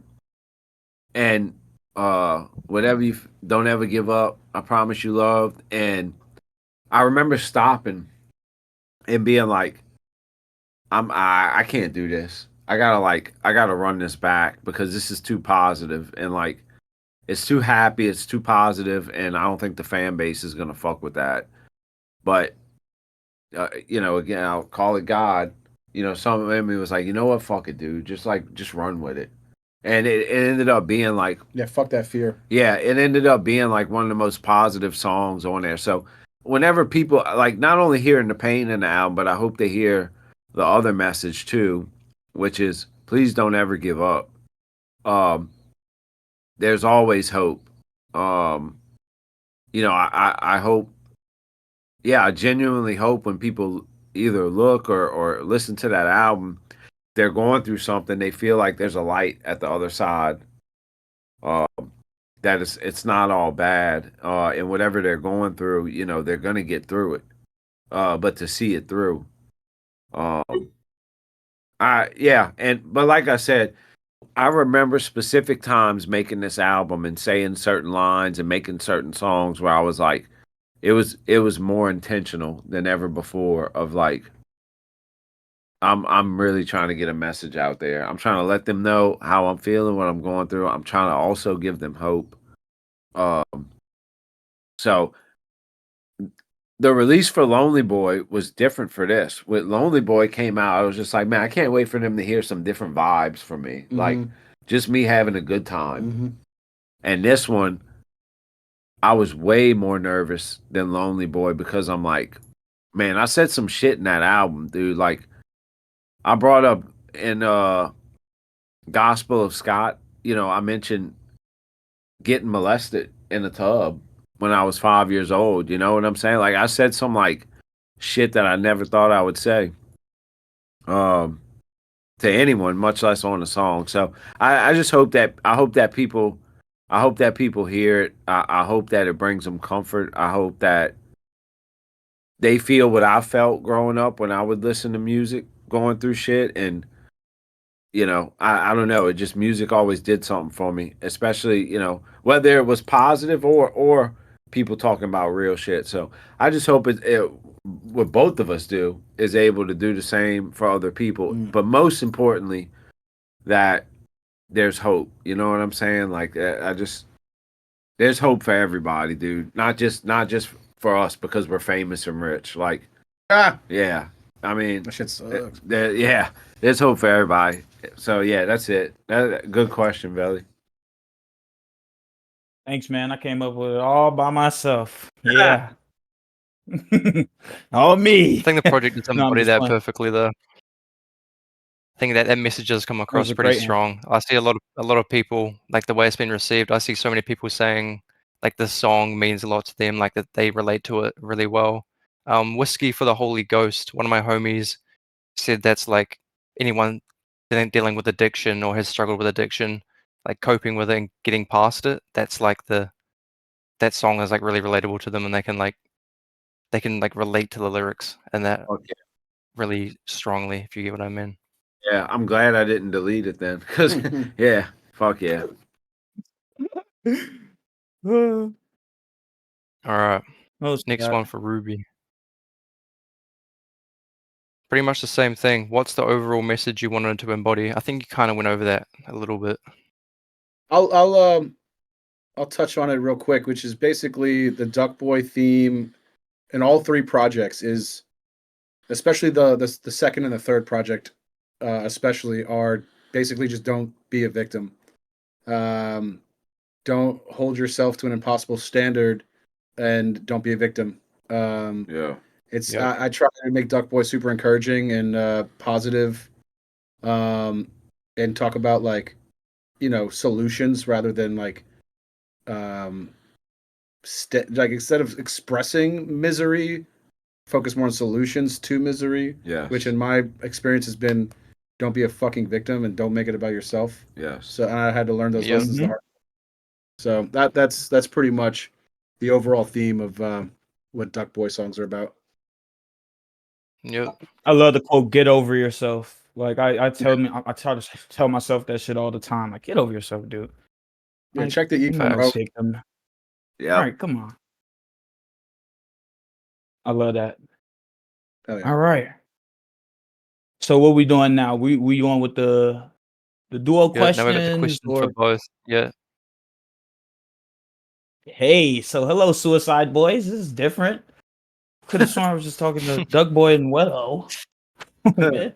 and whatever you don't ever give up, I promise you love. And I remember stopping and being like, I can't do this. I gotta run this back because this is too positive, and like it's too happy, it's too positive, and I don't think the fan base is gonna fuck with that. But again, I'll call it God. Some of me was like, you know what, fuck it, dude. Just run with it. And it ended up being like, Yeah, fuck that fear. yeah, it ended up being like one of the most positive songs on there. So whenever people like not only hearing the pain in the album, but I hope they hear the other message too, which is please don't ever give up. There's always hope. I hope, yeah, I genuinely hope when people either look or listen to that album, they're going through something, they feel like there's a light at the other side. Um, that it's not all bad. And whatever they're going through, they're gonna get through it. But to see it through. Um, but like I said, I remember specific times making this album and saying certain lines and making certain songs where I was like, it was more intentional than ever before of like I'm really trying to get a message out there. I'm trying to let them know how I'm feeling, what I'm going through. I'm trying to also give them hope. So the release for Lonely Boy was different for this. When Lonely Boy came out, I was just like, man, I can't wait for them to hear some different vibes from me. Like just me having a good time. And this one, I was way more nervous than Lonely Boy because I'm like, man, I said some shit in that album, dude. Like I brought up in Gospel of Scott, I mentioned getting molested in the tub when I was 5 years old. You know what I'm saying? Like I said some like shit that I never thought I would say to anyone, much less on a song. So I just hope that people hear it. I hope that it brings them comfort. I hope that they feel what I felt growing up when I would listen to music, going through shit. And I don't know. It just music always did something for me, especially, whether it was positive or people talking about real shit. So I just hope what both of us do is able to do the same for other people. But most importantly, that there's hope. You know what I'm saying? Like there's hope for everybody, dude. Not just for us because we're famous and rich. Like, yeah. I mean, That shit sucks. yeah, there's hope for everybody. So yeah, that's it. Good question, Belly. Thanks, man. I came up with it all by myself. Yeah. All me. I think the project does No, I'm embody just that playing. perfectly, though. I think that message does come was across a pretty great strong. I see a lot of people, like the way it's been received. I see so many people saying like this song means a lot to them, like that they relate to it really well. Whiskey for the Holy Ghost. One of my homies said that's like anyone dealing with addiction or has struggled with addiction, like coping with it and getting past it. That's like that song is like really relatable to them, and they can like relate to the lyrics and that Okay. really strongly, if you get what I mean. Yeah, I'm glad I didn't delete it then, because yeah, fuck yeah. All right, Most next God. one for Ruby. Pretty much the same thing. What's the overall message you wanted to embody? I think you kind of went over that a little bit. I'll touch on it real quick, which is basically the Duck Boy theme in all three projects is, especially the second and the third project, especially are basically just don't be a victim. Don't hold yourself to an impossible standard, and don't be a victim. Yeah. It's Yep. I try to make Duck Boy super encouraging and positive, and talk about like solutions rather than like like instead of expressing misery, focus more on solutions to misery. Yes. Which in my experience has been, don't be a fucking victim and don't make it about yourself. Yes. So and I had to learn those Yep. lessons the hard. So that's pretty much the overall theme of what Duck Boy songs are about. Yep. I love the quote, "Get over yourself." Like I try to tell myself that shit all the time. Like, get over yourself, dude. Yeah, Like, check the you're ego, not no bro. victim. Yeah. All right, come on. I love that. Hell yeah. All right. So what we doing now? We on with the duo Yep. Now we got the questions question for or both. Yeah. hey, so hello, Suicide Boys. This is different. Could have sworn I was just talking to Duck Boy and Wello. Okay.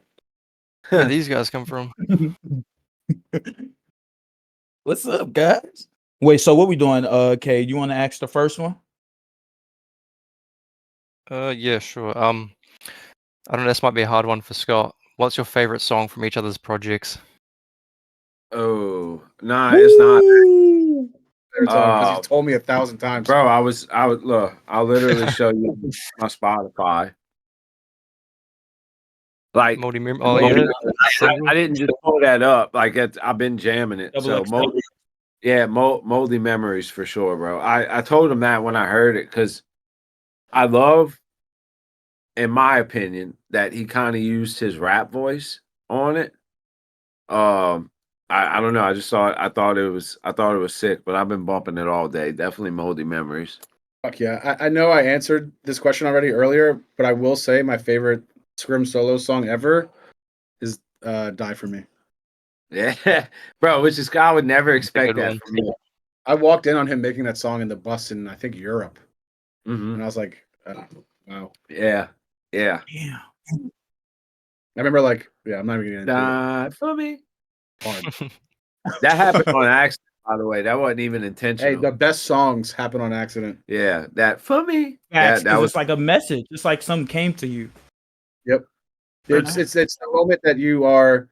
Where these guys come from? What's up, guys? Wait, so what we doing? Okay, you want to ask the first one? Yeah, sure. I don't know. This might be a hard one for Scott. What's your favorite song from each other's projects? Oh, nah, it's not. Because he's told me 1,000 times. Bro, I would look. I'll literally show you my Spotify. Like, Moldy Mem- Oh yeah. I didn't just pull that up. Like, I've been jamming it. Double So XL? moldy, yeah, moldy memories for sure, bro. I told him that when I heard it because I love, in my opinion, that he kind of used his rap voice on it. I don't know. I just saw it. I thought it was sick, but I've been bumping it all day. Definitely moldy memories. Fuck yeah. I know I answered this question already earlier, but I will say my favorite Scrim solo song ever is Die For Me. Yeah, bro. Which is I would never expect good that one. from me. I walked in on him making that song in the bus in, I think, Europe. Mhm. And I was like, wow. Yeah, yeah. Yeah. I remember like, yeah, I'm not even getting into Die for me. it hard. That happened on accident, by the way. That wasn't even Hey, intentional. the best songs happen on accident. Yeah, that for me. Facts, That 'cause was it's like a message. It's like something came to you. Yep. It's the moment that you are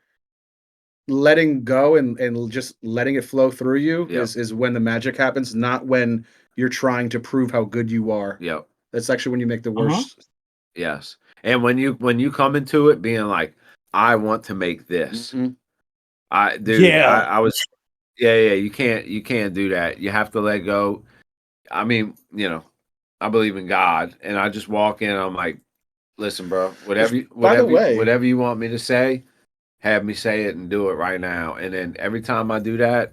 letting go and just letting it flow through you Yep. is when the magic happens, not when you're trying to prove how good you are. Yep. That's actually when you make the worst. Yes. And when you come into it being like, I want to make this. Mhm. I Yeah. was yeah, you can't do that. You have to let go. I mean, I believe in God, and I just walk in, I'm like, listen, bro, by the way- whatever you want me to say, have me say it and do it right now. And then every time I do that,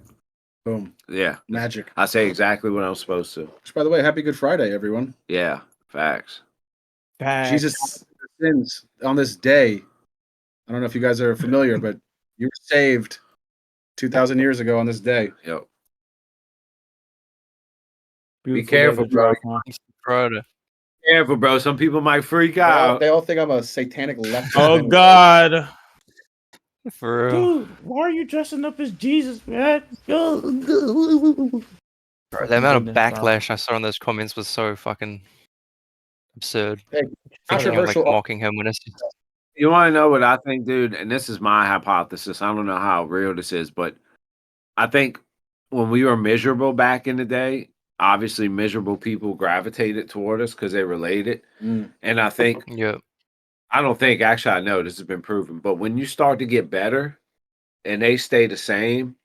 Boom. yeah, Magic. I say exactly what I'm supposed to. Which, by the way, happy Good Friday, everyone. Yeah, facts. Facts. Jesus sins on this day. I don't know if you guys are familiar, but you were saved 2,000 years ago on this day. Yep. Beautiful careful, day to drop, huh? Friday. Careful, bro. Some people might freak They all, out. they all think I'm a satanic leftist. Oh anyway. God. For real. Dude, why are you dressing up as Jesus, man? Bro, the amount of Goodness, bro. backlash I saw in those comments was so fucking absurd. Hey, Thinking of like controversial. mocking him when it's You want to know what I think, dude? And this is my hypothesis. I don't know how real this is, but I think when we were miserable back in the day, obviously miserable people gravitated toward us because they related. Mm. And I think, yeah. I don't think, actually, I know this has been proven, but when you start to get better and they stay the same,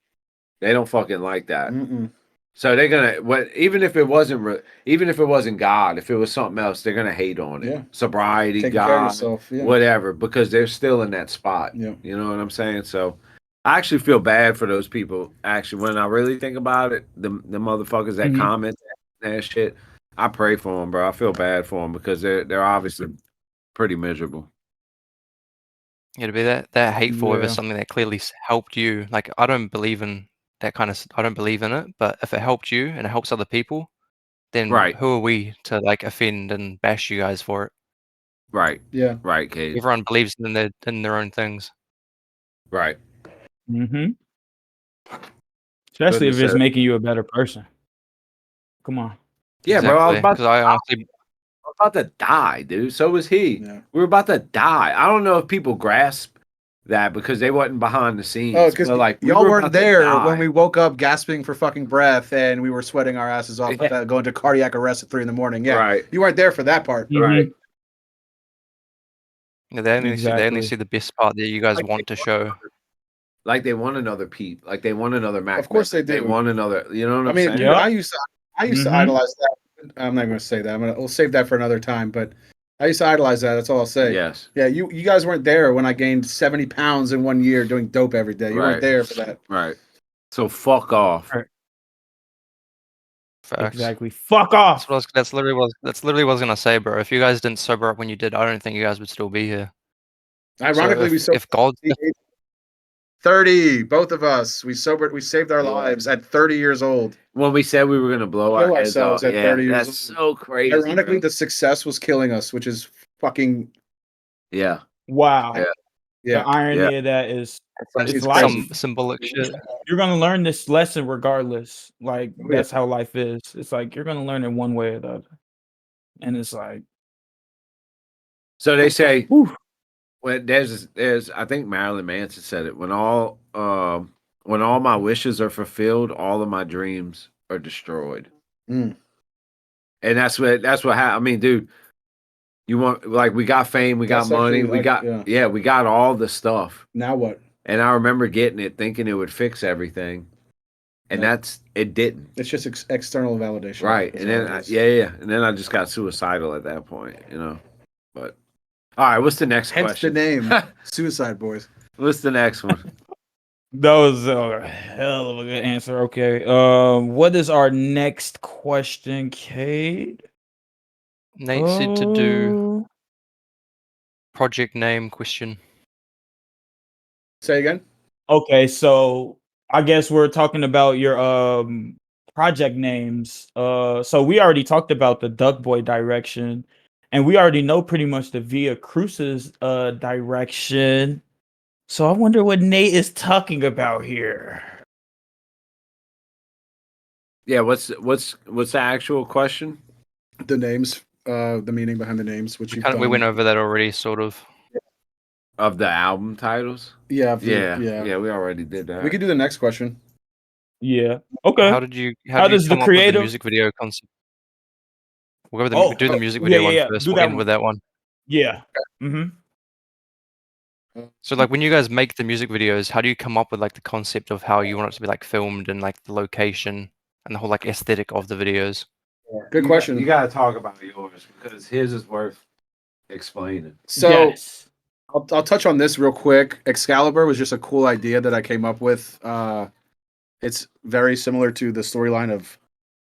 they don't fucking like that. Mm-mm. So they're gonna even if it wasn't God, if it was something else, they're gonna hate on it. Yeah. Sobriety, Taking care of God, yourself. Yeah. whatever, because they're still in that spot. Yeah. You know what I'm saying? So I actually feel bad for those people. Actually, when I really think about it, the motherfuckers that Mhm. comment that shit, I pray for them, bro. I feel bad for them because they're obviously pretty miserable. Yeah, to be that hateful over Yeah. something that clearly helped you. Like I don't believe in that kind of. I don't believe in it. But if it helped you and it helps other people, then Right. who are we to like offend and bash you guys for it? Right. Yeah. Right, Cade. Everyone believes in their own things. Right. Mm-hmm. Especially if Goodness it's said- making you a better person. Come on. Yeah, bro. I was about Because I honestly, to die, dude. So was he. Yeah. We were about to die. I don't know if people grasp that because they wasn't behind the scenes. Oh, because but, like we y'all were weren't about to there die. when we woke up gasping for fucking breath and we were sweating our asses off, Yeah. going to cardiac arrest at 3 a.m. Yeah, Right. you weren't there for that part. Right. they only Exactly. see the best part that you guys Like want to show. Like they want another Pete. Like they want another Mac. Of course they They do. want another. You know what I I'm mean, saying? dude, Yeah. I used to Mhm. idolize that. I'm not going to say that. We'll save that for another time. But I used to idolize that. That's all I'll say. Yes. Yeah, you guys weren't there when I gained 70 pounds in 1 year doing dope every day. You Right. weren't there for that. Right. So fuck off. Right. Facts. Exactly. Fuck off. That's literally what I was gonna say, bro. If you guys didn't sober up when you did, I don't think you guys would still be here. Ironically, so if God, 30, both of us, we saved our lives at 30 years old. When we said we were gonna blow Kill our heads ourselves off, at 30 years that's old. so crazy. Ironically, bro. the success was killing us, which is fucking Yeah. Wow. Yeah. yeah. The irony of that is some, it's some life. symbolic shit. You're gonna learn this lesson regardless. Like Oh, that's how life is. It's like you're gonna learn it one way or the other. And it's like So they say whew. when there's I think Marilyn Manson said it, when all my wishes are fulfilled, all of my dreams are destroyed. Mm. And that's what happened. I mean, dude, you want, like, we got fame, we That's got money, actually, we got we got all the stuff. Now what? And I remember getting it, thinking it would fix everything, and No. it didn't. It's just external validation. Right. That's And all then it is. and then I just got suicidal at that point, you know. But all right, what's the next Hence question? the name, Suicide Boys. What's the next one? That was a hell of a good answer. Okay. What is our next question, Cade? Nate said to do project name question. Say again? Okay, so I guess we're talking about your project names. So we already talked about the Duck Boy direction, and we already know pretty much the Via Crucis direction. So I wonder what Nate is talking about here. Yeah, what's the actual question? The names, the meaning behind the names, which We went over that already, sort of. Of the album titles? Yeah, Yeah, we already did that. We could do the next question. Yeah. Okay. How did you does the come up with creative- the music video concept? We'll go with do the music yeah, video one yeah, first. do We'll that end one. with that one. Yeah. Mm-hmm. So like when you guys make the music videos, how do you come up with like the concept of how you want it to be like filmed and like the location and the whole like aesthetic of the videos? Good question. You got to talk about yours because his is worth explaining. So Yes. I'll touch on this real quick. Excalibur was just a cool idea that I came up with. It's very similar to the storyline of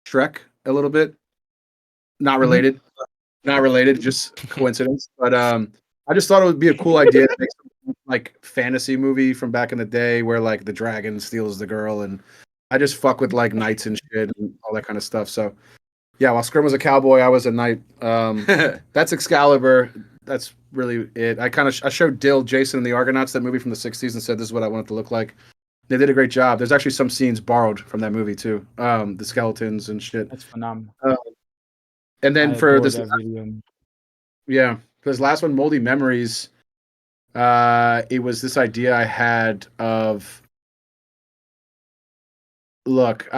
Shrek a little bit. Not related. Not related, just coincidence. But I just thought it would be a cool idea to make some like fantasy movie from back in the day where like the dragon steals the girl, and I just fuck with like knights and shit and all that kind of stuff. So yeah, while Scrim was a cowboy, I was a knight. That's Excalibur. That's really it. I showed Dill, Jason, and the Argonauts, that movie from the 60s, and said this is what I want it to look like. They did a great job. There's actually some scenes borrowed from that movie too. The skeletons and shit. That's phenomenal. And then I for adore this that video. Yeah, because last one, Moldy Memories, it was this idea I had of, look,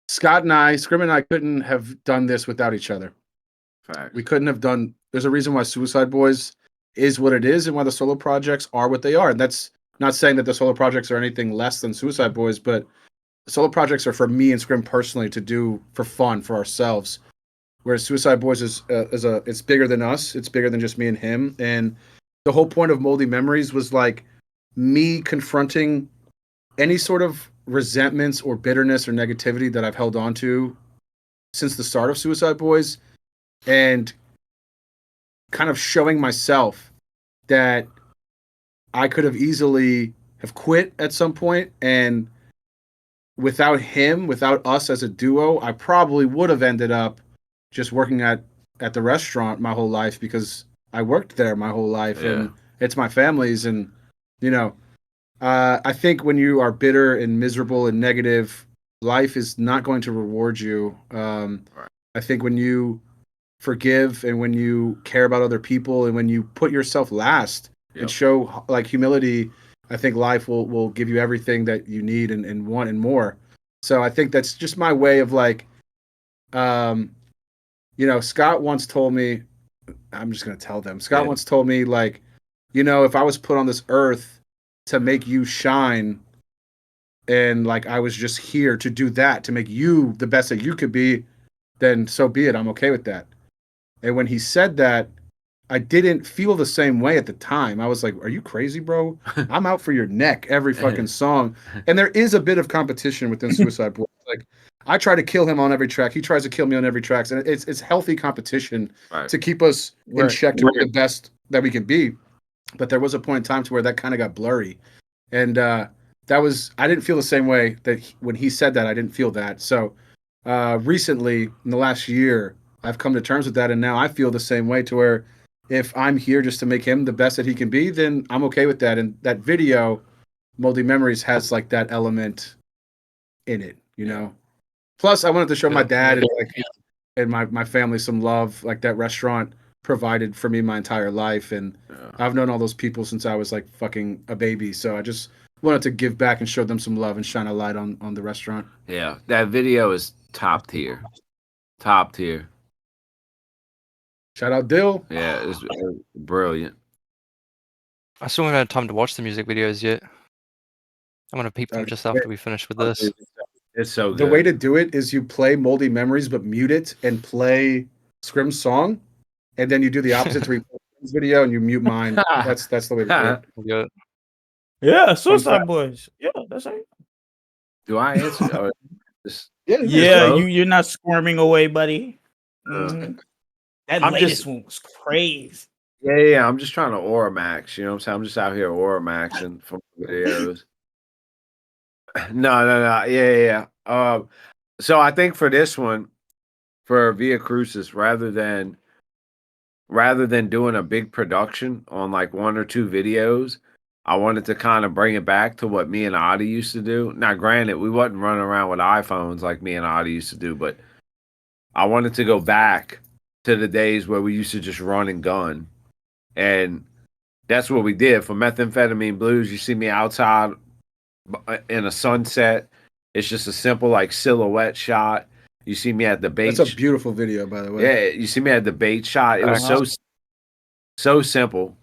Scott and I, Scrim and I couldn't have done this without each other. Facts. We couldn't have done, there's a reason why Suicide Boys is what it is and why the solo projects are what they are. And that's not saying that the solo projects are anything less than Suicide Boys, but solo projects are for me and Scrim personally to do for fun for ourselves. Whereas Suicide Boys is it's bigger than us. It's bigger than just me and him. And the whole point of Moldy Memories was like me confronting any sort of resentments or bitterness or negativity that I've held on to since the start of Suicide Boys, and kind of showing myself that I could have easily have quit at some point, and without him, without us as a duo, I probably would have ended up just working at the restaurant my whole life, because I worked there my whole life and it's my family's. And you know, I think when you are bitter and miserable and negative, life is not going to reward you. I think when you forgive and when you care about other people and when you put yourself last and show like humility, I think life will give you everything that you need and want and more. So I think that's just my way of like, Scott once told me, I'm just going to tell them, Scott once told me, like, if I was put on this earth to make you shine, and like I was just here to do that, to make you the best that you could be, then so be it. I'm okay with that. And when he said that, I didn't feel the same way at the time. I was like, are you crazy, bro? I'm out for your neck every fucking song. And there is a bit of competition within Suicide Boys. Like, I try to kill him on every track. He tries to kill me on every track. And it's healthy competition to keep us in check to be the best that we can be. But there was a point in time to where that kind of got blurry. And I didn't feel the same way when he said that. I didn't feel that. So recently, in the last year, I've come to terms with that. And now I feel the same way, to where if I'm here just to make him the best that he can be, then I'm okay with that. And that video, Moldy Memories, has like that element in it, you know? Plus, I wanted to show my dad and my family some love. Like, that restaurant provided for me my entire life. And I've known all those people since I was like fucking a baby. So I just wanted to give back and show them some love and shine a light on the restaurant. Yeah, that video is top tier. Top tier. Shout out Dill. Yeah, it's brilliant. I still haven't had time to watch the music videos yet. I'm gonna peep them just after we finish with this. It's so good. The way to do it is you play Moldy Memories, but mute it and play Scrim's song, and then you do the opposite to replay Scrim's video and you mute mine. That's the way to do it. Yeah, Suicide Boys. Yeah, that's right. Do I answer? Yeah, you're not squirming away, buddy. That latest one was crazy. Yeah. I'm just trying to aura max. You know what I'm saying? I'm just out here aura maxing from videos. No. Yeah. So I think for this one, for Via Crucis, rather than doing a big production on like one or two videos, I wanted to kind of bring it back to what me and Adi used to do. Now, granted, we wasn't running around with iPhones like me and Adi used to do, but I wanted to go back to the days where we used to just run and gun. And that's what we did. For Methamphetamine Blues, you see me outside in a sunset. It's just a simple like silhouette shot. You see me at the bait. That's a beautiful video, by the way. Yeah, you see me at the bait shot. It was so simple.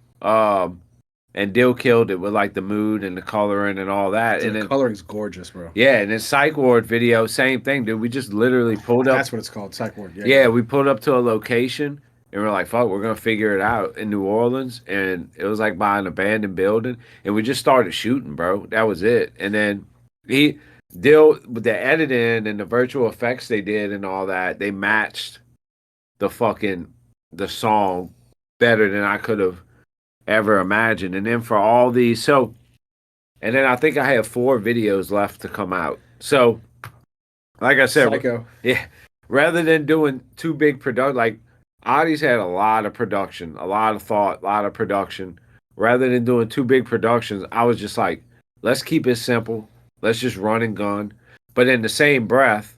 And Dill killed it with like the mood and the coloring and all that. And the coloring's gorgeous, bro. Yeah, and then Psych Ward video, same thing, dude. We just literally pulled up. That's what it's called, Psych Ward. Yeah, we pulled up to a location and we're like, fuck, we're gonna figure it out in New Orleans. And it was like by an abandoned building. And we just started shooting, bro. That was it. And then Dill, with the editing and the virtual effects they did and all that, they matched the song better than I could have ever imagined. And then for all these, and then I think I have 4 videos left to come out. So, like I said, Psycho. Yeah, rather than doing too big production, like Adi's had a lot of production, a lot of thought, a lot of production. Rather than doing too big productions, I was just like, let's keep it simple. Let's just run and gun. But in the same breath,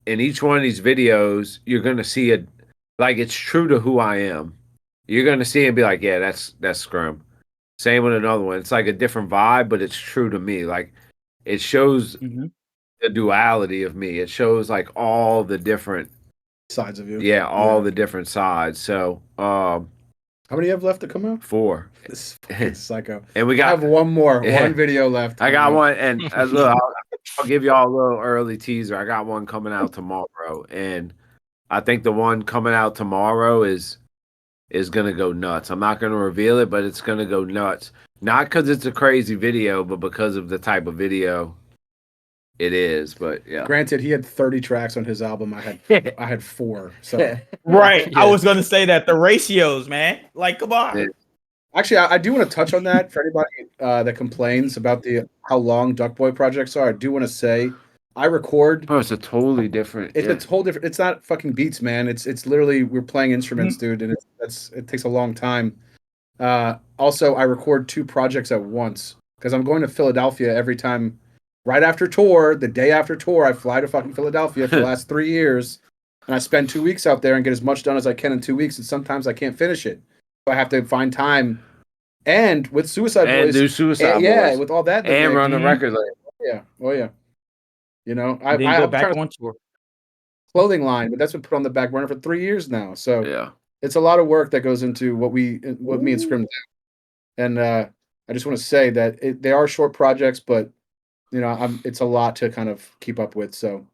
in each one of these videos, you're going to see like it's true to who I am. You're gonna see it and be like, yeah, that's Scrum. Same with another one. It's like a different vibe, but it's true to me. Like it shows Mhm. the duality of me. It shows like all the different Sides of you. all the different sides. So How many you have left to come out? 4. This fucking psycho. And we I have got one more, Yeah. one video left. I got one, and look, I'll give y'all a little early teaser. I got one coming out tomorrow, and I think the one coming out tomorrow is gonna go nuts. I'm not gonna reveal it, but it's gonna go nuts. Not because it's a crazy video, but because of the type of video it is. But yeah, Granted, he had 30 tracks on his album. I had 4. So Right. I Yeah. was gonna say that the ratios, man. Like, come on. Yeah. actually, I do want to touch on that for anybody that complains about how long Duck Boy projects are. I do want to say I record. oh, it's a totally different. It's a whole different. It's not fucking beats, man. It's literally we're playing instruments, Mm-hmm. dude, and it takes a long time. Also, I record 2 projects at once because I'm going to Philadelphia every time. Right after tour, the day after tour, I fly to fucking Philadelphia for the last 3 years, and I spend 2 weeks out there and get as much done as I can in 2 weeks. And sometimes I can't finish it, so I have to find time. And with Suicide and Boys, do Suicide yeah, Boys, with all that, and run the Mhm. record label. yeah, oh yeah. You know, And then go I'm back trying to on tour. clothing line, but that's been put on the back burner for 3 years now. So Yeah, it's a lot of work that goes into what me and Scrim do. And I just want to say that they are short projects, but you know, it's a lot to kind of keep up with. So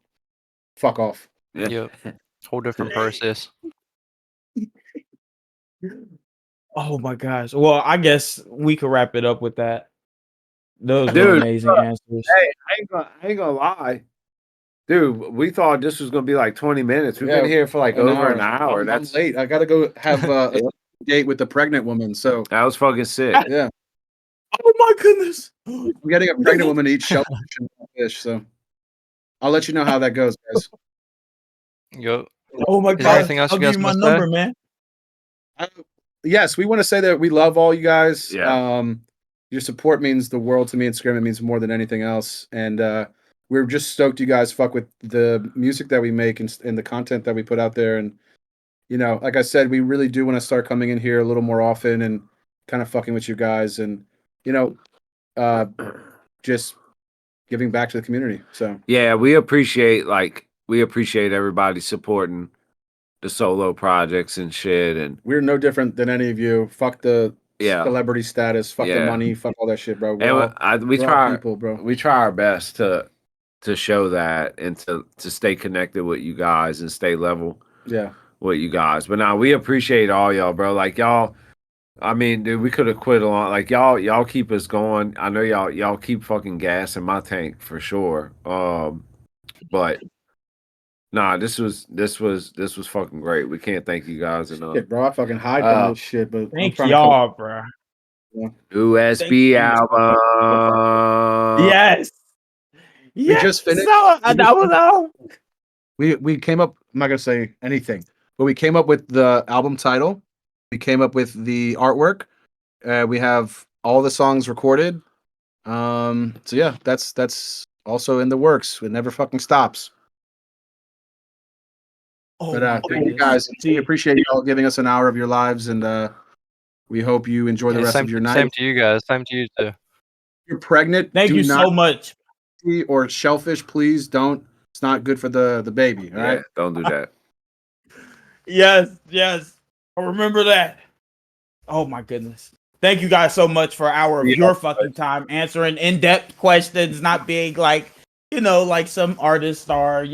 fuck off. yeah. Yep. Whole different process. Oh my gosh. Well, I guess we could wrap it up with that. Those were Dude, amazing answers. Hey, I ain't gonna lie. Dude, we thought this was gonna be like 20 minutes. We've been here for like over an hour. I'm late. I gotta go have a date with the pregnant woman. So That was fucking sick. yeah, Oh my goodness. I'm getting a pregnant woman to eat shellfish and fish. So I'll let you know how that goes, guys. Yep. Oh my Is there gosh. anything else I'll you guys give you my want to say? number, man. Yes, we want to say that we love all you guys. Yeah. Your support means the world to me and Scrim. It means more than anything else. And we're just stoked you guys fuck with the music that we make and the content that we put out there. And, you know, like I said, we really do want to start coming in here a little more often and kind of fucking with you guys and, you know, just giving back to the community. So Yeah, we appreciate everybody supporting the solo projects and shit. And we're no different than any of you. Fuck the Yeah. celebrity status. Fuck the Yeah. money. Fuck all that shit, bro. and we we're all try people, bro. we try our best to show that and to stay connected with you guys and stay level Yeah. with you guys. But now we appreciate all y'all, bro. Like y'all, I mean, dude, we could have quit a lot. Like y'all keep us going. I know y'all keep fucking gas in my tank for sure. But nah, this was fucking great. We can't thank you guys enough. Shit, bro. I fucking hide from this shit, but I'm Thank trying to come. y'all, bro. USB you. album. Yes. We just finished. So, that was We came up. I'm not gonna say anything, but we came up with the album title. We came up with the artwork. We have all the songs recorded. So yeah, that's also in the works. It never fucking stops. Oh But my thank you goodness. guys. We See, appreciate y'all giving us an hour of your lives, and we hope you enjoy the Yeah, rest same, of your same night. to you guys. Same to you too. If you're pregnant, thank do you not so much. eat or shellfish, please don't. It's not good for the baby. All Yeah, right. don't do that. Yes. I remember that. Oh my goodness. Thank you guys so much for an hour of your fucking time answering in-depth questions, not being like, like some artists are,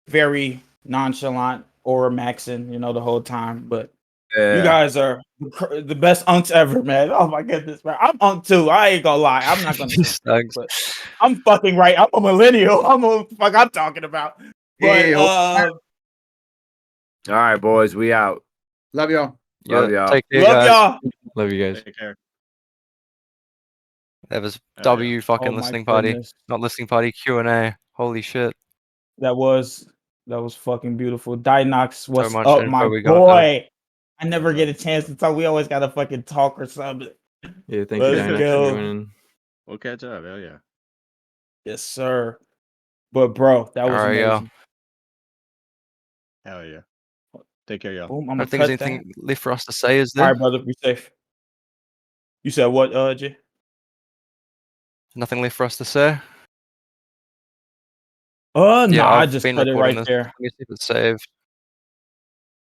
very nonchalant or maxing, the whole time. But you guys are the best unks ever, man. Oh my goodness, man. I'm unk too. I ain't gonna lie. I'm not gonna Thanks. but I'm fucking right. I'm a millennial. I'm what the fuck I'm talking about. But All right, boys, we out. Love y'all. Love Yeah, y'all. take care, love guys. y'all. Love you guys. Take care. That was yeah. W fucking Oh my listening party, goodness. not listening party Q&A. Holy shit! That was fucking beautiful. Dinox, what's much up, info my we got, though. boy? I never get a chance to talk. We always gotta fucking talk or something. Yeah, thank you, Let's Dynax, go. for joining. We'll catch up. Hell yeah. Yes, sir. But bro, that was Alright, amazing. Hell yeah. Take care, y'all. Boom. I I'm don't gonna think there's cut that. anything left for us to say, is All there? right, brother. Be safe. You said what, Jay? Nothing left for us to say? Nah, Yeah, I I've just been cut it recording right this. there. Let me see if it's saved.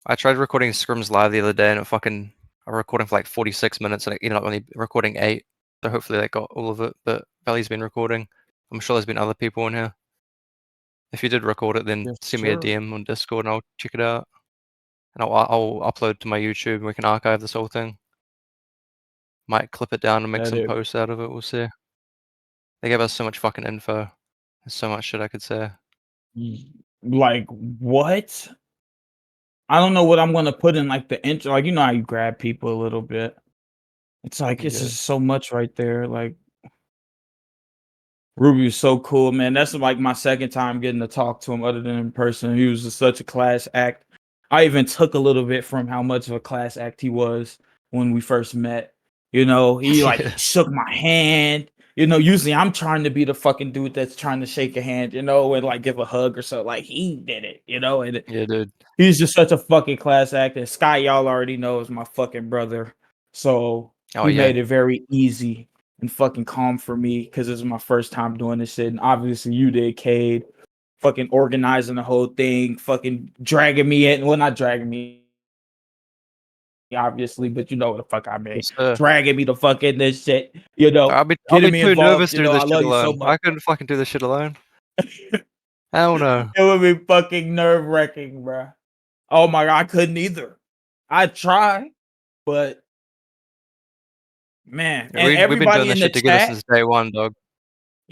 I tried recording scrims live the other day, and it fucking I was recording for like 46 minutes, and it ended up only recording 8. So hopefully they got all of it. But Valley's been recording. I'm sure there's been other people in here. If you did record it, then Yes, send me a sir. DM on Discord, and I'll check it out. And I'll upload to my YouTube, and we can archive this whole thing. Might clip it down and make That some it. posts out of it. We'll see. They gave us so much fucking info. There's so much shit I could say. Like what? I don't know what I'm gonna put in like the intro. Like, you know how you grab people a little bit. It's like it's Yeah. just so much right there. Like Ruby was so cool, man. That's like my second time getting to talk to him other than in person. He was just such a class act. I even took a little bit from how much of a class act he was when we first met. You know, he like Yeah. shook my hand. You know, usually I'm trying to be the fucking dude that's trying to shake a hand, you know, and like give a hug or so. Like he did it, you know, and Yeah, dude. he's just such a fucking class act. And Sky, y'all already know, is my fucking brother. So Oh, he yeah. made it very easy and fucking calm for me because this is my first time doing this shit. And obviously you did, Cade. Fucking organizing the whole thing, fucking dragging me in. Well, not dragging me, obviously, but you know what the fuck I mean. Yes, sir. Dragging me the fuck in this shit, you know. I'll be Getting me too involved, nervous you to do know. this I shit love you so alone. much. I couldn't fucking do this shit alone. Hell no. It would be fucking nerve wracking, bro. Oh my god, I couldn't either. I tried, but man, Yeah, and we've been doing everybody this in the shit together chat. since day one, dog.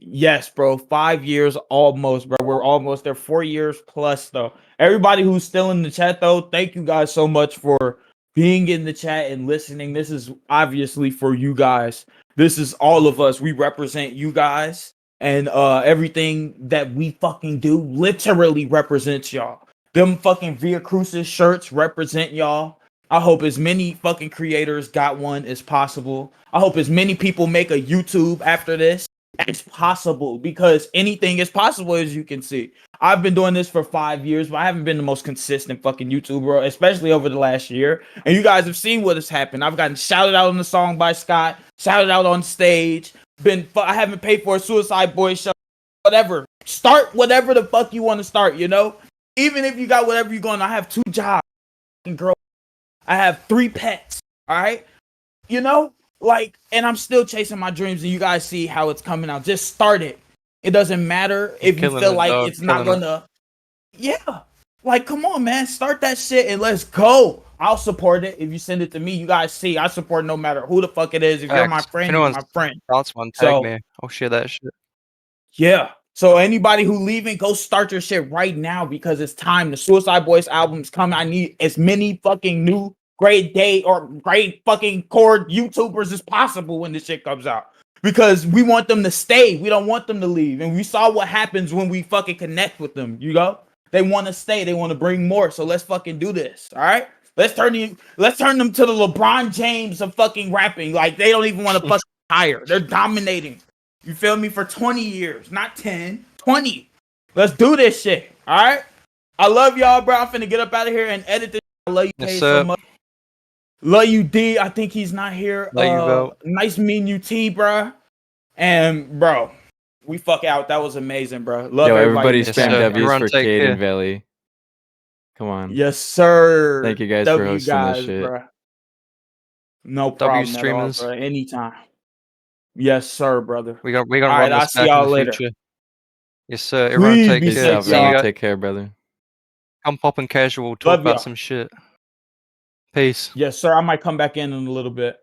Yes, bro. 5 years almost, bro. We're almost there. 4 years plus, though. Everybody who's still in the chat, though, thank you guys so much for being in the chat and listening. This is obviously for you guys. This is all of us. We represent you guys, and everything that we fucking do literally represents y'all. Them fucking Via Crucis shirts represent y'all. I hope as many fucking creators got one as possible. I hope as many people make a YouTube after this as possible, because anything is possible, as you can see. I've been doing this for 5 years, but I haven't been the most consistent fucking YouTuber, especially over the last year. And you guys have seen what has happened. I've gotten shouted out on the song by Scott, shouted out on stage. I haven't paid for a Suicideboys show, whatever. Start whatever the fuck you want to start, you know? Even if you got whatever you're going, I have 2 jobs, girl. I have 3 pets, all right? You know? Like, and I'm still chasing my dreams, and you guys see how it's coming out. Just start it. It doesn't matter if you Killing feel it, like dog. it's not Killing it. gonna. Yeah, like come on, man, start that shit and let's go. I'll support it if you send it to me. You guys see, I support no matter who the fuck it is. If you're my Facts. If friend, you're anyone's my friend. starts one, tag So me. I'll share that shit. yeah. So anybody who leaving, go start your shit right now because it's time. The Suicideboys album's coming. I need as many fucking new great day or great fucking chord YouTubers as possible when this shit comes out. Because we want them to stay. We don't want them to leave. And we saw what happens when we fucking connect with them. You know? They want to stay. They want to bring more. So let's fucking do this. All right? Let's turn them to the LeBron James of fucking rapping. Like they don't even want to fucking hire. They're dominating. You feel me? For 20 years, not 10, 20. Let's do this shit. All right. I love y'all, bro. I'm finna get up out of here and edit this. I love you, Yes, K, sir. so much. Love you, D. I think he's not here. Love you, Vel. Nice meeting you, T, bro. And bro, we fuck out. That was amazing, bro. Love Yo, everybody. everybody in the Yes, spam chat. sir. W's Everyone for take Cade care. and Valley. Come on. Yes, sir. Thank you guys for W hosting this guys, shit. bro. No W problem at all, streamers. bro. Anytime. Yes, sir, brother. We gonna All run right, I'll this see back in y'all the later. future. Yes, sir. Everyone Please take be Peace care. out, safe, See you Valley. y'all. guys. Take care, brother. Come popping casual. Talk Love about y'all. some shit. Peace. Yes, sir. I might come back in a little bit.